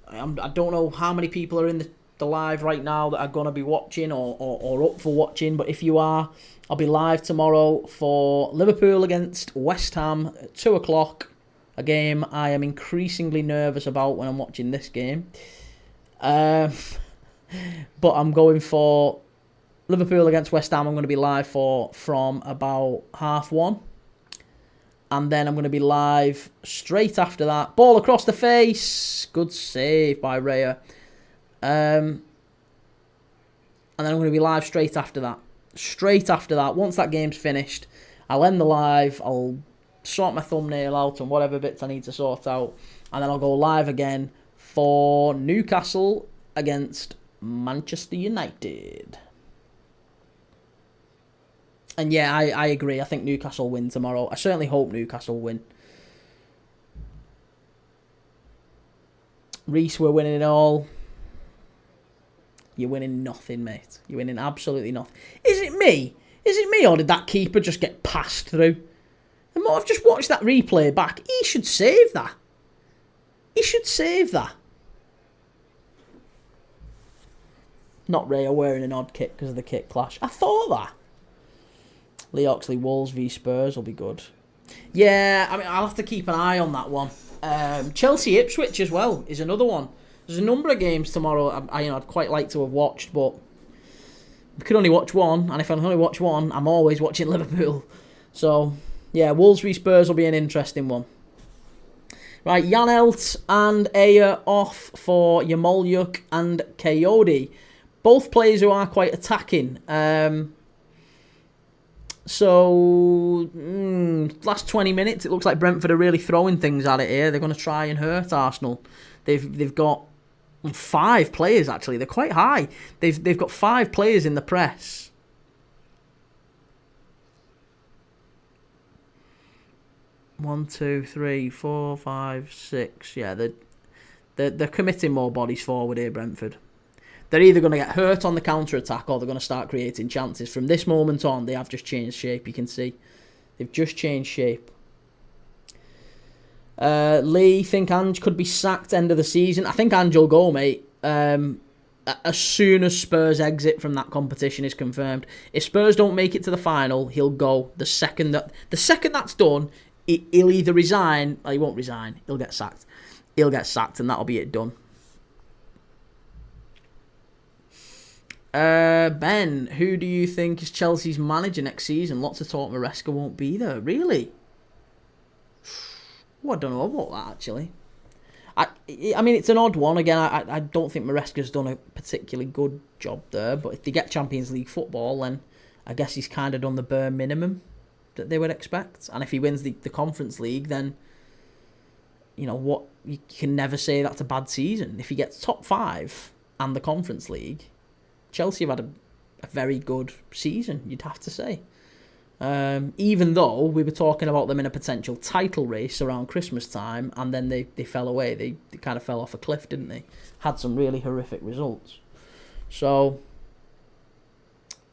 I don't know how many people are in the live right now that are going to be watching or up for watching. But if you are, I'll be live tomorrow for Liverpool against West Ham at 2 o'clock. A game I am increasingly nervous about when I'm watching this game. But I'm going for Liverpool against West Ham. I'm going to be live from about 1:30. And then I'm going to be live straight after that. Ball across the face. Good save by Raya. And then I'm going to be live straight after that. Once that game's finished, I'll end the live. I'll sort my thumbnail out and whatever bits I need to sort out. And then I'll go live again for Newcastle against Manchester United. And yeah, I agree. I think Newcastle win tomorrow. I certainly hope Newcastle win. Reese, we're winning it all. You're winning nothing, mate. You're winning absolutely nothing. Is it me? Or did that keeper just get passed through? The more I've just watched that replay back, he should save that. Not Raya wearing an odd kit because of the kit clash. I thought that. Lee Oxley, Wolves v Spurs will be good. Yeah, I mean, I'll have to keep an eye on that one. Chelsea Ipswich as well is another one. There's a number of games tomorrow I'd quite like to have watched, but we could only watch one, and if I can only watch one, I'm always watching Liverpool. So, yeah, Wolves v Spurs will be an interesting one. Right, Janelt and Aya off for Yamolyuk and Coyote. Both players who are quite attacking. Last 20 minutes, it looks like Brentford are really throwing things at it here. They're going to try and hurt Arsenal. They've got 5 players, actually. They're quite high. They've got 5 players in the press. One, two, three, 4, 5, 6. Yeah, they're committing more bodies forward here, Brentford. They're either going to get hurt on the counter-attack or they're going to start creating chances. From this moment on, they have just changed shape, you can see. They've just changed shape. Lee, think Ange could be sacked end of the season. I think Ange will go, mate. As soon as Spurs exit from that competition is confirmed. If Spurs don't make it to the final, he'll go. The second that's done, he'll either resign, or he won't resign. He'll get sacked. And that'll be it done. Ben, who do you think is Chelsea's manager next season? Lots of talk Maresca won't be there. Really? Well, I don't know about that, actually. I mean, it's an odd one. Again, I don't think Maresca's done a particularly good job there. But if they get Champions League football, then I guess he's kind of done the bare minimum that they would expect. And if he wins the Conference League, then, you know, what, you can never say that's a bad season. If he gets top 5 and the Conference League, Chelsea have had a very good season, you'd have to say. Even though we were talking about them in a potential title race around Christmas time, and then they fell away. They kind of fell off a cliff, didn't they? Had some really horrific results. So,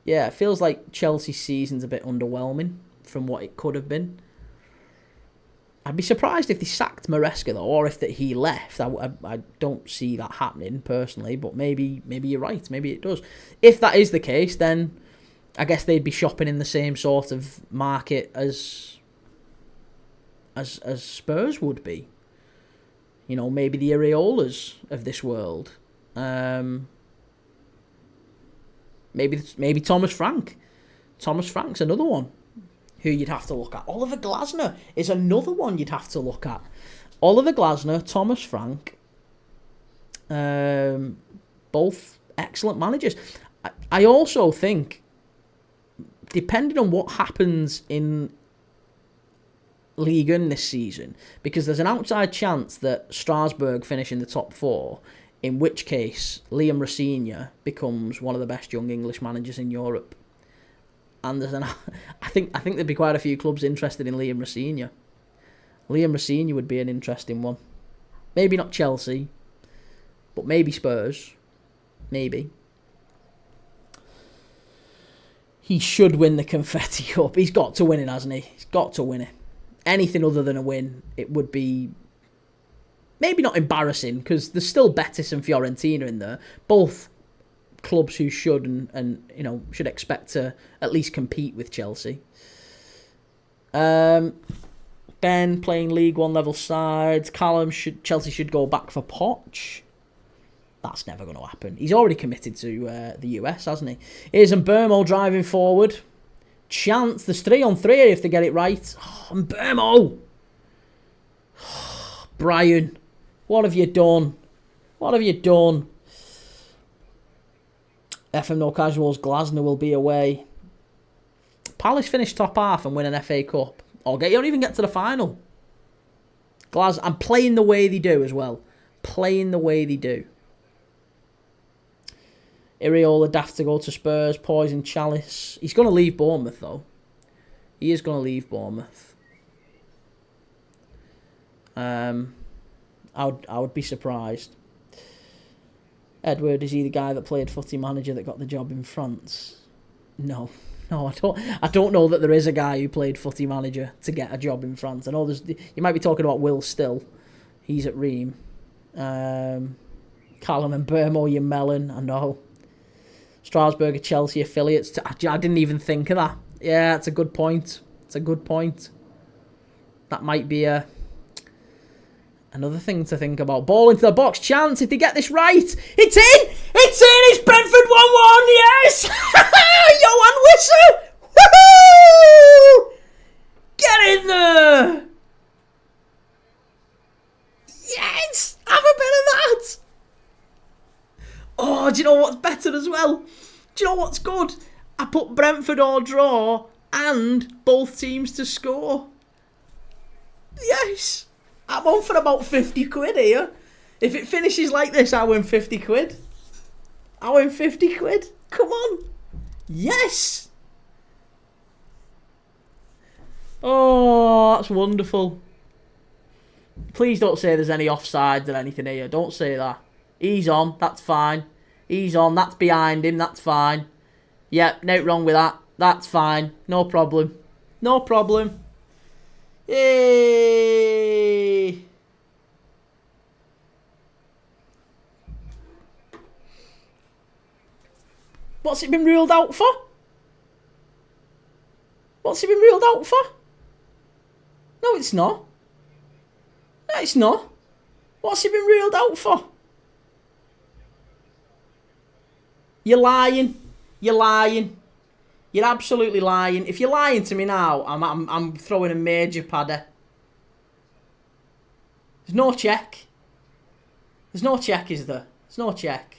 yeah, it feels like Chelsea's season's a bit underwhelming from what it could have been. I'd be surprised if they sacked Maresca, though, or if he left. I don't see that happening, personally, but maybe you're right. Maybe it does. If that is the case, then I guess they'd be shopping in the same sort of market as Spurs would be. You know, maybe the Areolas of this world. Maybe Thomas Frank. Thomas Frank's another one who you'd have to look at. Oliver Glasner is another one you'd have to look at. Oliver Glasner, Thomas Frank, both excellent managers. I also think, depending on what happens in Ligue 1 this season, because there's an outside chance that Strasbourg finish in the top 4, in which case Liam Rossigna becomes one of the best young English managers in Europe. And I think there'd be quite a few clubs interested in Liam Rossigna. Liam Rossigna would be an interesting one. Maybe not Chelsea, but maybe Spurs. Maybe. He should win the Confetti Cup. He's got to win it, hasn't he? He's got to win it. Anything other than a win, it would be maybe not embarrassing, because there's still Betis and Fiorentina in there. Both clubs who should and you know, should expect to at least compete with Chelsea. Ben playing League One level sides. Chelsea should go back for Poch. That's never going to happen. He's already committed to the US, hasn't he? Here's Mbermo driving forward. Chance. There's 3-on-3 if they get it right. Oh, Mbermo! Brian, what have you done? What have you done? FM No Casuals, Glasner will be away. Palace finish top half and win an FA Cup. You don't even get to the final. And playing the way they do as well. Playing the way they do. Iriola daft to go to Spurs. Poison Chalice. He's going to leave Bournemouth, though. He is going to leave Bournemouth. I would be surprised. Edward, is he the guy that played footy manager that got the job in France? No, I don't know that there is a guy who played footy manager to get a job in France. I know you might be talking about Will Still. He's at Reims. Callum and Burmo, you melon. I know. Strasbourg are Chelsea affiliates. I didn't even think of that. Yeah, it's a good point. That might be another thing to think about. Ball into the box. Chance if they get this right. It's in! It's in! It's Brentford 1-1! Yes! Johan Wissa! Woohoo! Get in there! Yes! Have a bit of that! Oh, do you know what's better as well? Do you know what's good? I put Brentford or draw and both teams to score. Yes! I'm on for about 50 quid here. If it finishes like this, I win 50 quid. I win 50 quid. Come on. Yes! Oh, that's wonderful. Please don't say there's any offsides or anything here. Don't say that. He's on. That's fine. He's on. That's behind him. That's fine. Yep, no wrong with that. That's fine. No problem. No problem. Yay! What's it been ruled out for? What's it been ruled out for? No, it's not. No, it's not. What's it been ruled out for? You're lying. You're lying. You're absolutely lying. If you're lying to me now, I'm throwing a major padder. There's no check. There's no check, is there? There's no check.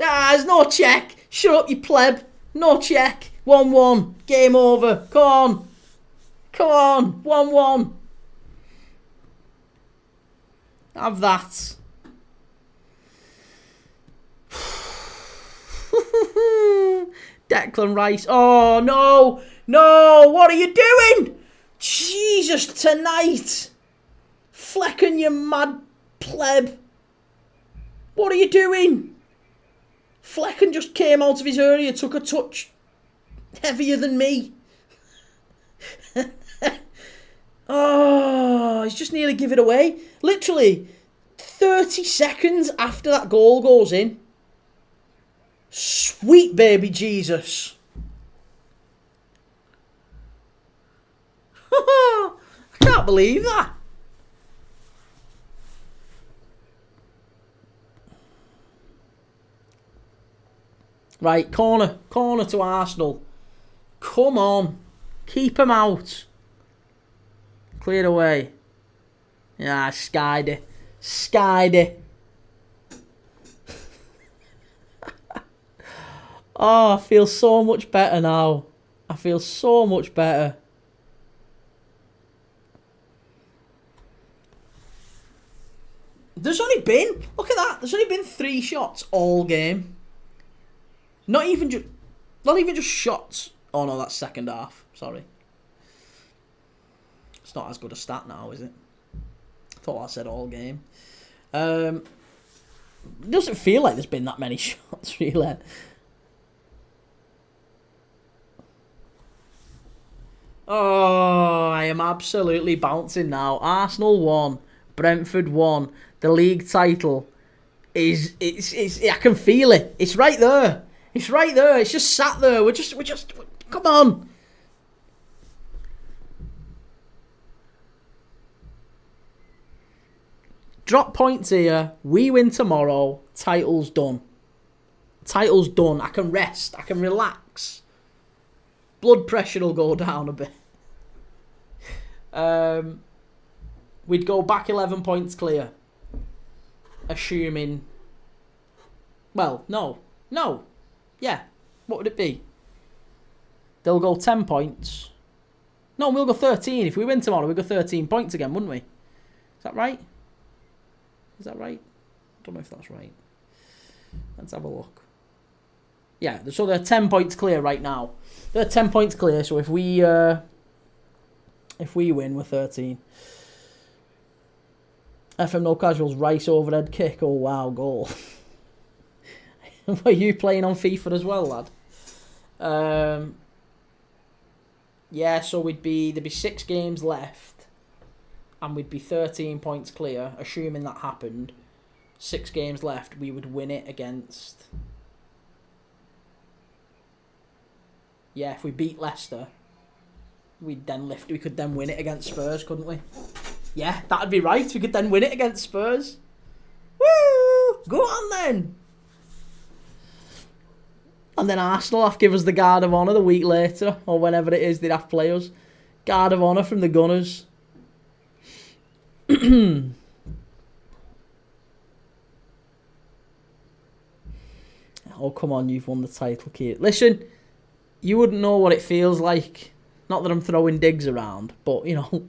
Ah, there's no check. Shut up, you pleb. No check. 1-1. Game over. Come on. Come on. 1-1. Have that. Declan Rice. Oh, no. No. What are you doing? Jesus, tonight. Flecken, you mad pleb. What are you doing? Flecken just came out of his area, took a touch heavier than me. Oh, he's just nearly give it away. Literally 30 seconds after that goal goes in. Sweet baby Jesus. I can't believe that. Right, corner to Arsenal. Come on. Keep him out. Cleared away. Yeah, skied it. Skied it. Oh, I feel so much better now. I feel so much better. There's only been, look at that, there's only been 3 shots all game. Not even just shots. Oh no, that's second half. Sorry. It's not as good a stat now, is it? I thought I said all game. It doesn't feel like there's been that many shots, really. Oh, I am absolutely bouncing now. Arsenal won. Brentford won. The league title is I can feel it. It's right there. It's right there. It's just sat there. We're just come on. Drop points here. We win tomorrow. Title's done. Title's done. I can rest. I can relax. Blood pressure will go down a bit. We'd go back 11 points clear. Assuming... Well, no. No. Yeah. What would it be? They'll go 10 points. No, we'll go 13. If we win tomorrow, we'll go 13 points again, wouldn't we? Is that right? Is that right? I don't know if that's right. Let's have a look. Yeah, so they're 10 points clear right now. They're 10 points clear, so if we win, we're 13. FM No Casuals, Rice overhead kick. Oh, wow, goal. Were you playing on FIFA as well, lad? Yeah, so there'd be 6 games left, and we'd be 13 points clear, assuming that happened. 6 games left, we would win it against... Yeah, if we beat Leicester, we could then win it against Spurs, couldn't we? Yeah, that'd be right. We could then win it against Spurs. Woo! Go on then! And then Arsenal have to give us the Guard of Honour the week later, or whenever it is they'd have to play us. Guard of Honour from the Gunners. Oh, come on, you've won the title, Keith. Listen, you wouldn't know what it feels like. Not that I'm throwing digs around, but, you know,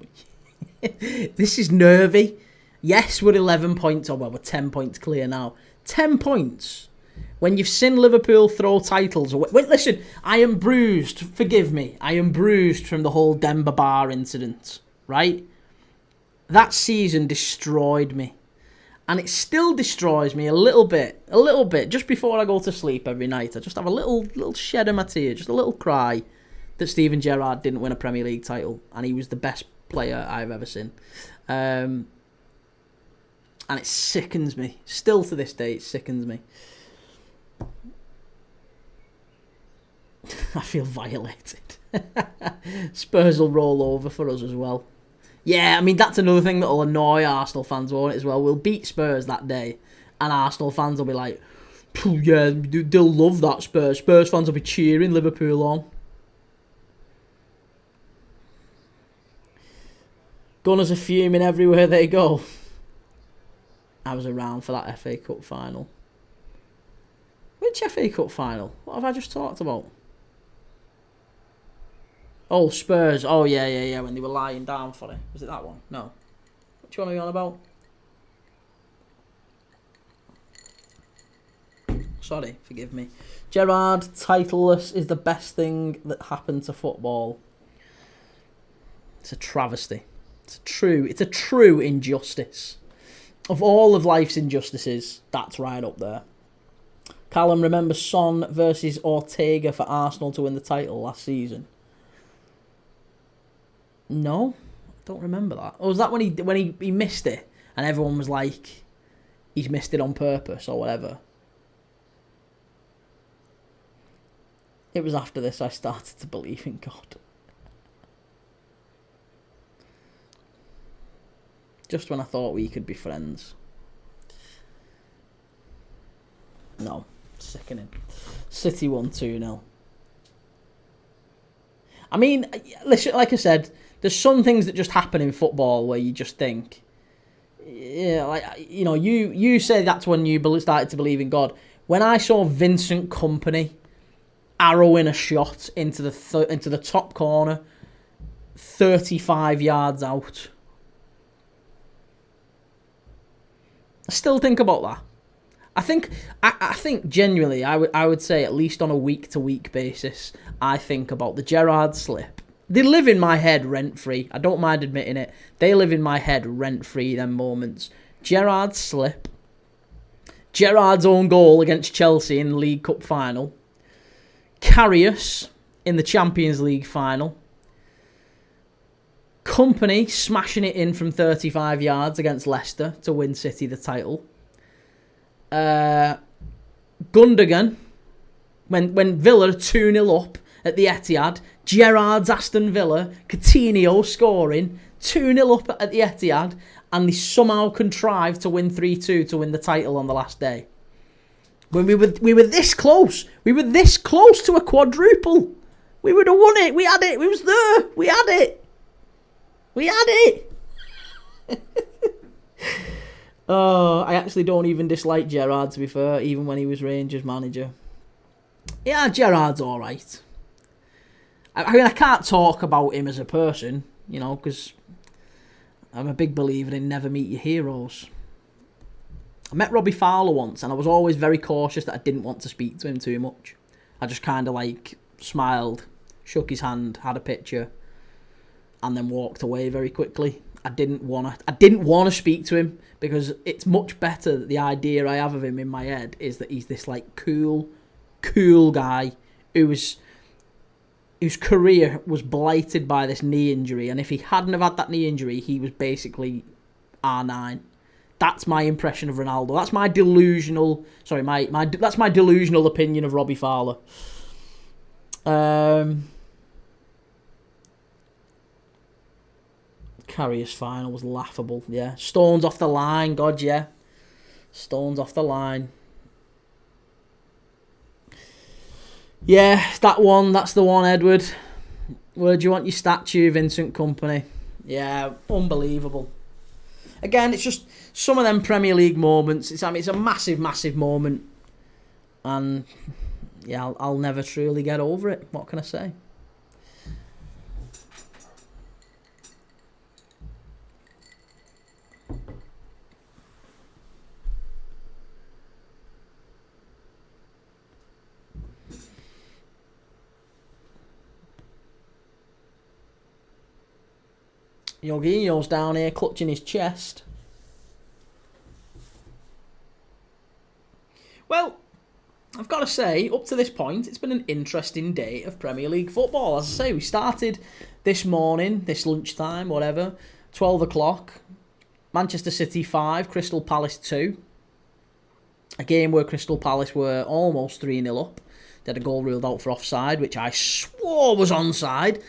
this is nervy. Yes, we're 11 points, or well, we're 10 points clear now. 10 points. When you've seen Liverpool throw titles away. Wait, listen, I am bruised. Forgive me. I am bruised from the whole Denver Bar incident, right? That season destroyed me. And it still destroys me a little bit. A little bit. Just before I go to sleep every night, I just have a little shed of my tear, just a little cry that Steven Gerrard didn't win a Premier League title. And he was the best player I've ever seen. And it sickens me. Still to this day, it sickens me. I feel violated. Spurs will roll over for us as well. Yeah, I mean, that's another thing that will annoy Arsenal fans, won't it, as well? We'll beat Spurs that day, and Arsenal fans will be like, yeah, they'll love that Spurs. Spurs fans will be cheering Liverpool on. Gunners are fuming everywhere they go. I was around for that FA Cup final. Which FA Cup final? What have I just talked about? Oh, Spurs. Oh, yeah. When they were lying down for it. Was it that one? No. Which one are you on about? Sorry, forgive me. Gerrard, titleless, is the best thing that happened to football. It's a travesty. It's a true injustice. Of all of life's injustices, that's right up there. Callum, remember Son versus Ortega for Arsenal to win the title last season? No, I don't remember that. Or was that when he missed it and everyone was like, he's missed it on purpose or whatever? It was after this I started to believe in God. Just when I thought we could be friends. No, sickening. City won 2-0. I mean, listen, like I said, there's some things that just happen in football where you just think, yeah, like, you know, you say that's when you started to believe in God. When I saw Vincent Kompany arrowing a shot into the top corner, 35 yards out, I still think about that. I think genuinely, I would say at least on a week-to-week basis, I think about the Gerrard slip. They live in my head rent-free. I don't mind admitting it. They live in my head rent-free, them moments. Gerrard's slip. Gerrard's own goal against Chelsea in the League Cup final. Karius in the Champions League final. Kompany smashing it in from 35 yards against Leicester to win City the title. Gundogan, when Villa 2-0 up at the Etihad, Gerrard's Aston Villa, Coutinho scoring 2-0 up at the Etihad, and they somehow contrived to win 3-2 to win the title on the last day. When we were this close, we were this close to a quadruple. We would have won it. We had it. We was there. We had it. We had it. Oh, I actually don't even dislike Gerrard, to be fair, even when he was Rangers manager. Yeah, Gerrard's alright. I mean, I can't talk about him as a person, you know, because I'm a big believer in never meet your heroes. I met Robbie Fowler once, and I was always very cautious that I didn't want to speak to him too much. I just kind of like smiled, shook his hand, had a picture, and then walked away very quickly. I didn't want to speak to him because it's much better that the idea I have of him in my head is that he's this like cool guy whose career was blighted by this knee injury, and if he hadn't have had that knee injury, he was basically R9. That's my impression of Ronaldo. That's my delusional. Sorry, that's my delusional opinion of Robbie Fowler. Karius final was laughable. Yeah, Stones off the line. God, yeah, Stones off the line. Yeah, that one. That's the one, Edward. Where do you want your statue, Vincent Kompany? Yeah, unbelievable. Again, it's just some of them Premier League moments. It's a massive, massive moment, and yeah, I'll never truly get over it. What can I say? Jorginho's down here clutching his chest. Well, I've got to say, up to this point, it's been an interesting day of Premier League football. As I say, we started this morning, this lunchtime, whatever, 12 o'clock. Manchester City 5, Crystal Palace 2. A game where Crystal Palace were almost 3-0 up. They had a goal ruled out for offside, which I swore was onside.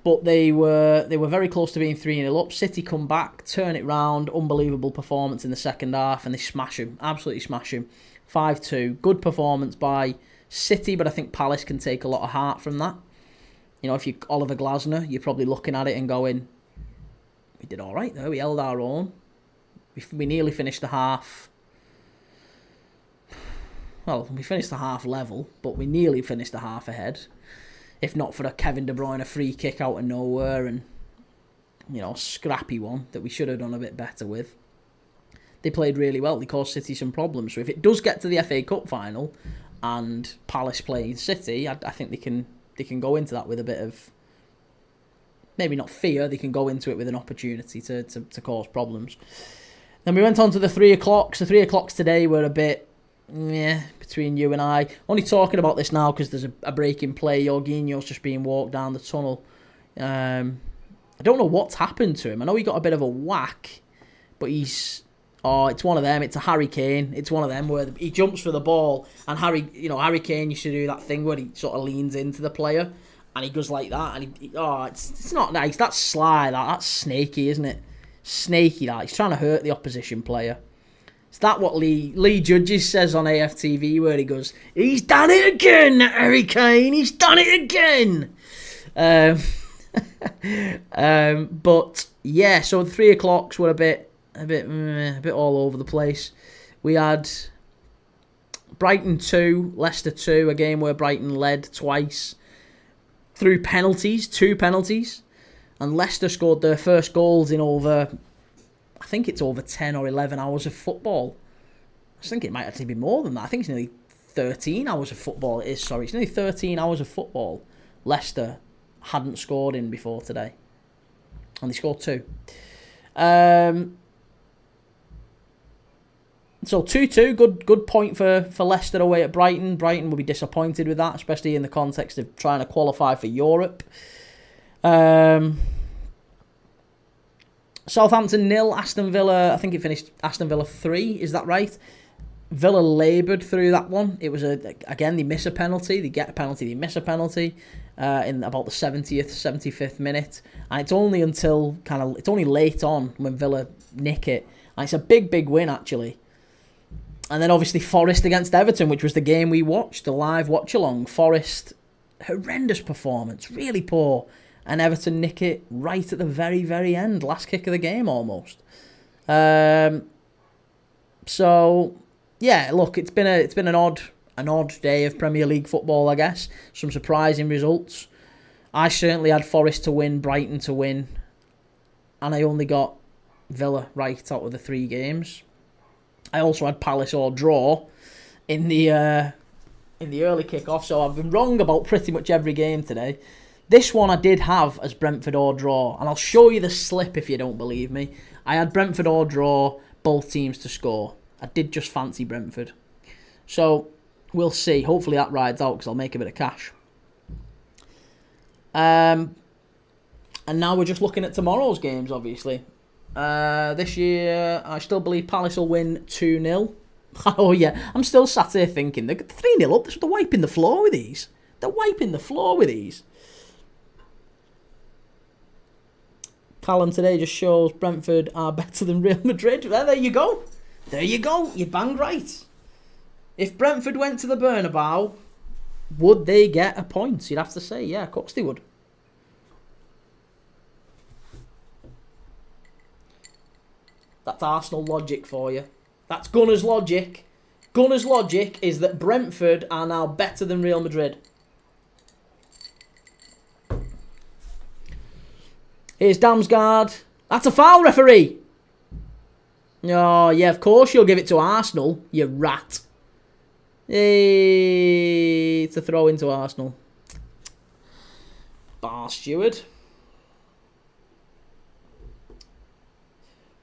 But they were very close to being 3-0 up. City come back, turn it round. Unbelievable performance in the second half, and they smash him. Absolutely smash him. 5-2. Good performance by City, but I think Palace can take a lot of heart from that. You know, if you're Oliver Glasner, you're probably looking at it and going, we did all right there. We held our own. We nearly finished the half. Well, we finished the half level, but we nearly finished the half ahead. if not for a Kevin De Bruyne free kick out of nowhere and, you know, scrappy one that we should have done a bit better with. They played really well. They caused City some problems. So if it does get to the FA Cup final and Palace play City, I think they can go into that with a bit of, maybe not fear, they can go into it with an opportunity to cause problems. Then we went on to the 3 o'clocks. The 3 o'clocks today were a bit, between you and I. Only talking about this now because there's a break in play. Jorginho's just being walked down the tunnel. I don't know what's happened to him. I know he got a bit of a whack, but it's one of them. It's a Harry Kane. It's one of them where he jumps for the ball, and Harry Kane used to do that thing where he sort of leans into the player, and he goes like that, and it's not nice. That's sly. That's snaky, isn't it? Snaky. That he's trying to hurt the opposition player. Is that what Lee Judges says on AFTV, where he goes, "He's done it again, Harry Kane. He's done it again." But yeah, so the 3 o'clocks were a bit all over the place. We had Brighton 2, Leicester 2, a game where Brighton led twice through penalties, 2 penalties, and Leicester scored their first goals in over 10 or 11 hours of football. I think it might actually be more than that. I think it's nearly 13 hours of football. It's nearly 13 hours of football Leicester hadn't scored in before today, and they scored 2. So 2-2, good point for Leicester away at Brighton. Brighton will be disappointed with that, especially in the context of trying to qualify for Europe. Southampton 0, Aston Villa, I think it finished Aston Villa 3, is that right? Villa laboured through that one. It was again, they miss a penalty, they get a penalty, they miss a penalty in about the 70th, 75th minute. And it's only late on when Villa nick it. And it's a big win, actually. And then obviously Forest against Everton, which was the game we watched, the live watch-along. Forest, horrendous performance, really poor. And Everton nick it right at the very, very end. Last kick of the game, almost. So, yeah, look, it's been an odd day of Premier League football, I guess. Some surprising results. I certainly had Forest to win, Brighton to win. And I only got Villa right out of the 3 games. I also had Palace or draw in the early kick-off, so I've been wrong about pretty much every game today. This one I did have as Brentford or draw, and I'll show you the slip if you don't believe me. I had Brentford or draw, both teams to score. I did just fancy Brentford. So, we'll see. Hopefully that rides out, because I'll make a bit of cash. And now we're just looking at tomorrow's games, obviously. This year, I still believe Palace will win 2-0. Oh, yeah. I'm still sat here thinking, they're 3-0 up. They're wiping the floor with these. Callum today just shows Brentford are better than Real Madrid. There you go. You banged right. If Brentford went to the Bernabeu, would they get a point? You'd have to say, yeah, of course they would. That's Arsenal logic for you. That's Gunner's logic. Gunner's logic is that Brentford are now better than Real Madrid. Here's Damsgaard. That's a foul, referee. Oh, yeah, of course you'll give it to Arsenal, you rat. Hey, it's a throw into Arsenal. Bar steward.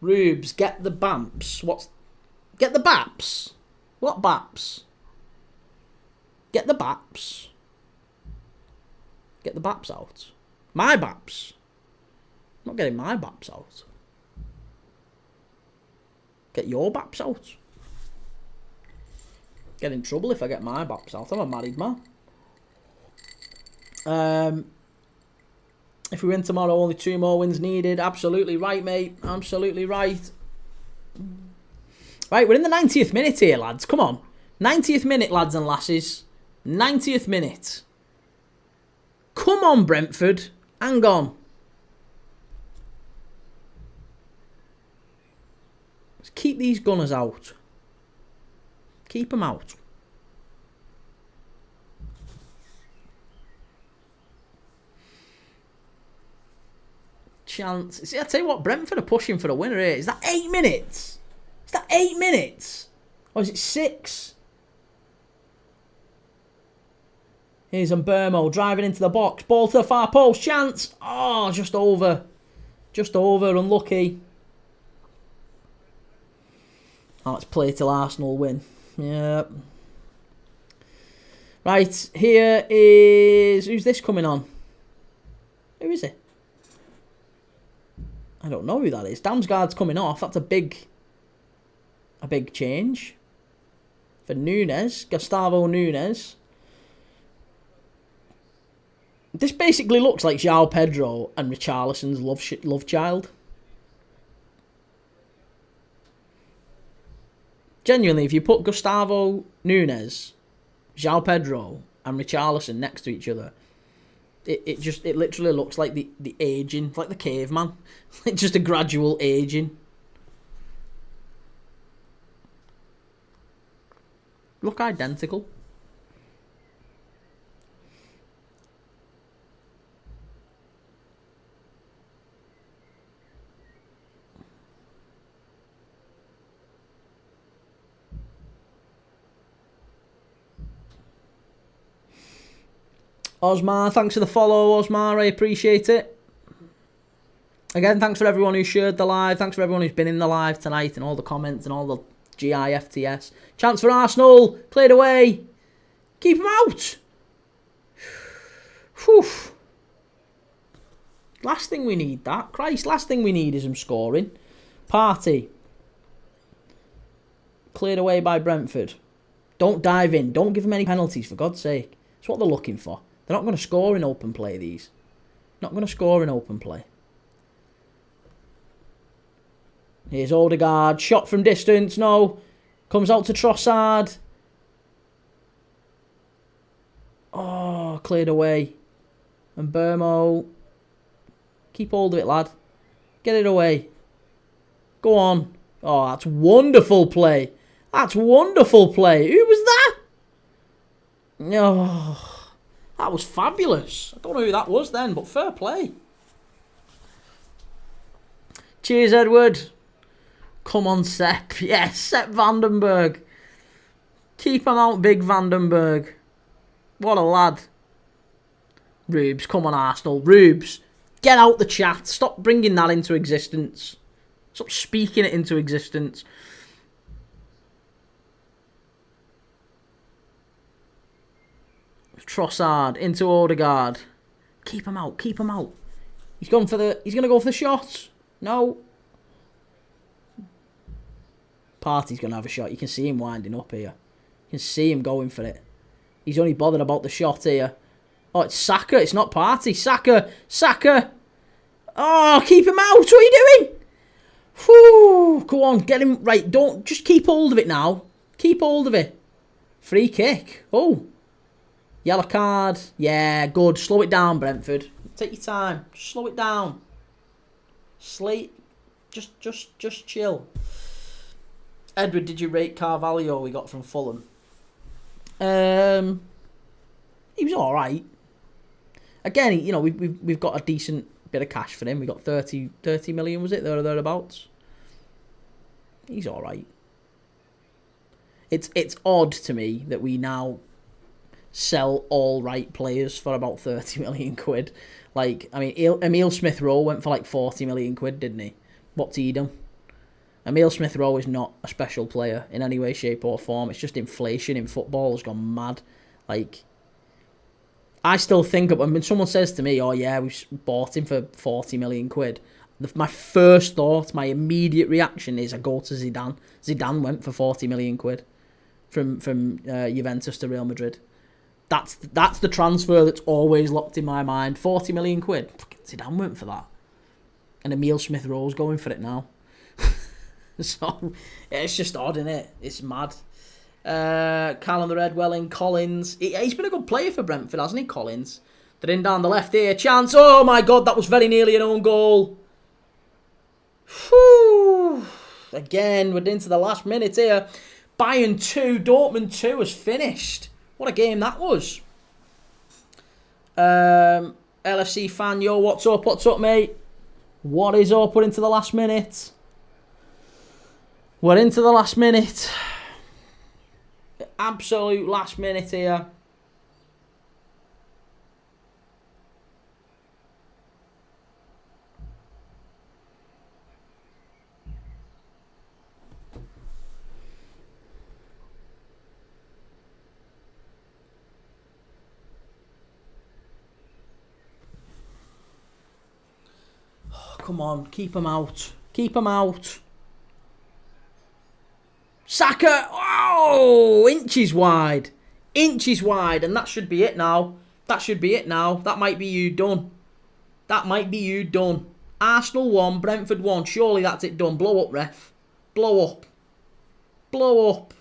Rubes, get the bamps. Get the baps? What baps? Get the baps. Get the baps out. My baps. I'm not getting my baps out. Get your baps out. Get in trouble if I get my baps out. I'm a married man. If we win tomorrow, only 2 more wins needed. Absolutely right, mate. Absolutely right. Right, we're in the 90th minute here, lads. Come on. 90th minute, lads and lasses. 90th minute. Come on, Brentford. Hang on. Let's keep these Gunners out. Keep them out. chance. See, I tell you what, Brentford are pushing for a winner here. Is that 8 minutes? Is that 8 minutes? Or is it 6? Here's Mbermo driving into the box. Ball to the far post. Chance. Oh, just over. Just over. Unlucky. Oh, let's play till Arsenal win. Yep. Right, here is... Who's this coming on? Who is it? I don't know who that is. Damsgaard's coming off. That's a big change. For Nunes. Gustavo Nunes. This basically looks like João Pedro and Richarlison's love child. Genuinely, if you put Gustavo Nunes, João Pedro and Richarlison next to each other, it literally looks like the aging, like the caveman. Like just a gradual aging. Look identical. Osmar, thanks for the follow, Osmar. I appreciate it. Again, thanks for everyone who shared the live. Thanks for everyone who's been in the live tonight and all the comments and all the GIFTS. Chance for Arsenal. Cleared away. Keep him out. Whew. Last thing we need that. Christ, last thing we need is him scoring. Party. Cleared away by Brentford. Don't dive in. Don't give him any penalties, for God's sake. That's what they're looking for. They're not going to score in open play, these. Not going to score in open play. Here's Odegaard. Shot from distance. No. Comes out to Trossard. Oh, cleared away. And Burmo. Keep hold of it, lad. Get it away. Go on. Oh, that's wonderful play. That's wonderful play. Who was that? Oh. That was fabulous. I don't know who that was then, but fair play. Cheers, Edward. Come on, Sepp. Yes, Sepp Vandenberg. Keep him out, big Vandenberg. What a lad. Rubes, come on, Arsenal. Rubes, get out the chat. Stop bringing that into existence. Stop speaking it into existence. Trossard into Odegaard. Keep him out. Keep him out. He's going to go for the shot. No. Partey's going to have a shot. You can see him winding up here. You can see him going for it. He's only bothered about the shot here. Oh, it's Saka. It's not Partey. Saka. Saka. Oh, keep him out. What are you doing? Whew. Go on. Get him. Right. Don't. Just keep hold of it now. Keep hold of it. Free kick. Oh. Yellow card. Yeah, good. Slow it down, Brentford. Take your time. Just slow it down. Slate. Just chill. Edward, did you rate Carvalho we got from Fulham? He was all right. Again, you know, we've got a decent bit of cash for him. We got 30 million, was it? There or thereabouts. He's all right. It's odd to me that we now sell all right players for about 30 million quid. Like, I mean, Emile Smith-Rowe went for like 40 million quid, didn't he? What's he done? Emile Smith-Rowe is not a special player in any way, shape or form. It's just inflation in football has gone mad. Like, I still think of when someone says to me, oh yeah, we bought him for 40 million quid. My first thought, my immediate reaction is I go to Zidane. Zidane went for 40 million quid from Juventus to Real Madrid. That's the transfer that's always locked in my mind. 40 million quid. Fucking Zidane went for that. And Emile Smith-Rowe's going for it now. So, yeah, it's just odd, isn't it? It's mad. Callum the Red Welling, Collins. He's been a good player for Brentford, hasn't he, Collins? They're in down the left here. Chance. Oh, my God, that was very nearly an own goal. Whew. Again, we're into the last minute here. Bayern 2, Dortmund 2 has finished. What a game that was. LFC fan, yo, what's up, mate? What is up? We're into the last minute. We're into the last minute. Absolute last minute here. Come on, keep him out. Keep him out. Saka! Oh! Inches wide. Inches wide. And that should be it now. That should be it now. That might be you done. That might be you done. Arsenal 1, Brentford 1. Surely that's it done. Blow up, ref. Blow up. Blow up.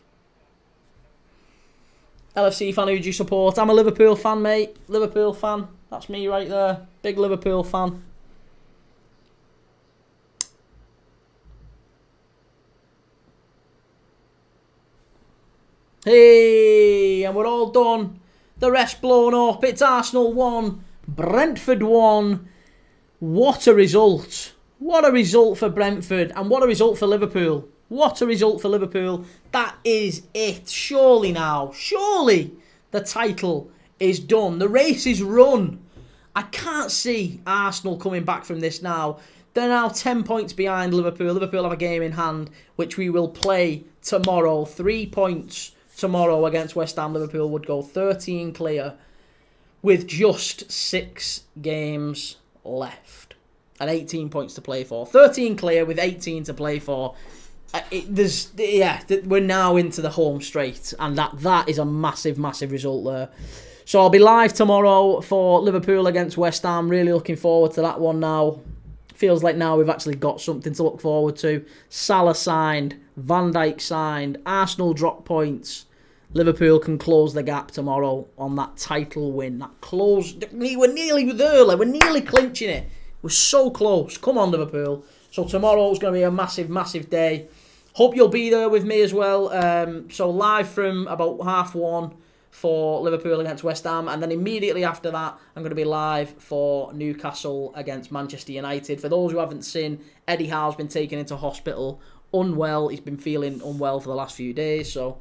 LFC fan, who do you support? I'm a Liverpool fan, mate. Liverpool fan. That's me right there. Big Liverpool fan. Hey, and we're all done. The ref's blown up. It's Arsenal 1, Brentford 1. What a result. What a result for Brentford, and what a result for Liverpool. What a result for Liverpool. That is it. Surely now, surely the title is done. The race is run. I can't see Arsenal coming back from this now. They're now 10 points behind Liverpool. Liverpool have a game in hand, which we will play tomorrow. 3 points tomorrow against West Ham. Liverpool would go 13 clear with just 6 games left and 18 points to play for. 13 clear with 18 to play for. We're now into the home straight, and that is a massive, massive result there. So I'll be live tomorrow for Liverpool against West Ham. Really looking forward to that one now. Feels like now we've actually got something to look forward to. Salah signed, Van Dijk signed, Arsenal drop points. Liverpool can close the gap tomorrow on that title win. That close. We're nearly there. We're nearly clinching it. We're so close. Come on, Liverpool. So tomorrow's going to be a massive, massive day. Hope you'll be there with me as well. So live from about 1:30 for Liverpool against West Ham, and then immediately after that, I'm going to be live for Newcastle against Manchester United. For those who haven't seen, Eddie Howe's been taken into hospital, unwell. He's been feeling unwell for the last few days, so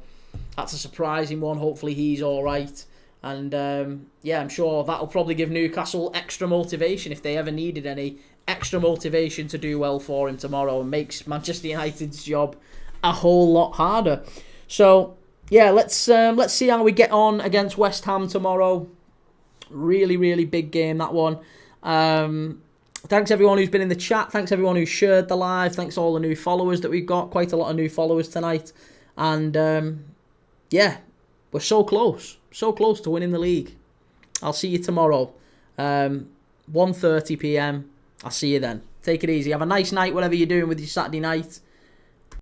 that's a surprising one. Hopefully he's all right. And I'm sure that'll probably give Newcastle extra motivation if they ever needed any extra motivation to do well for him tomorrow, and makes Manchester United's job a whole lot harder. So yeah, let's see how we get on against West Ham tomorrow. Really, really big game, that one. Thanks everyone who's been in the chat. Thanks everyone who shared the live. Thanks all the new followers that we've got. Quite a lot of new followers tonight. And we're so close. So close to winning the league. I'll see you tomorrow. 1:30 PM. I'll see you then. Take it easy. Have a nice night, whatever you're doing with your Saturday night.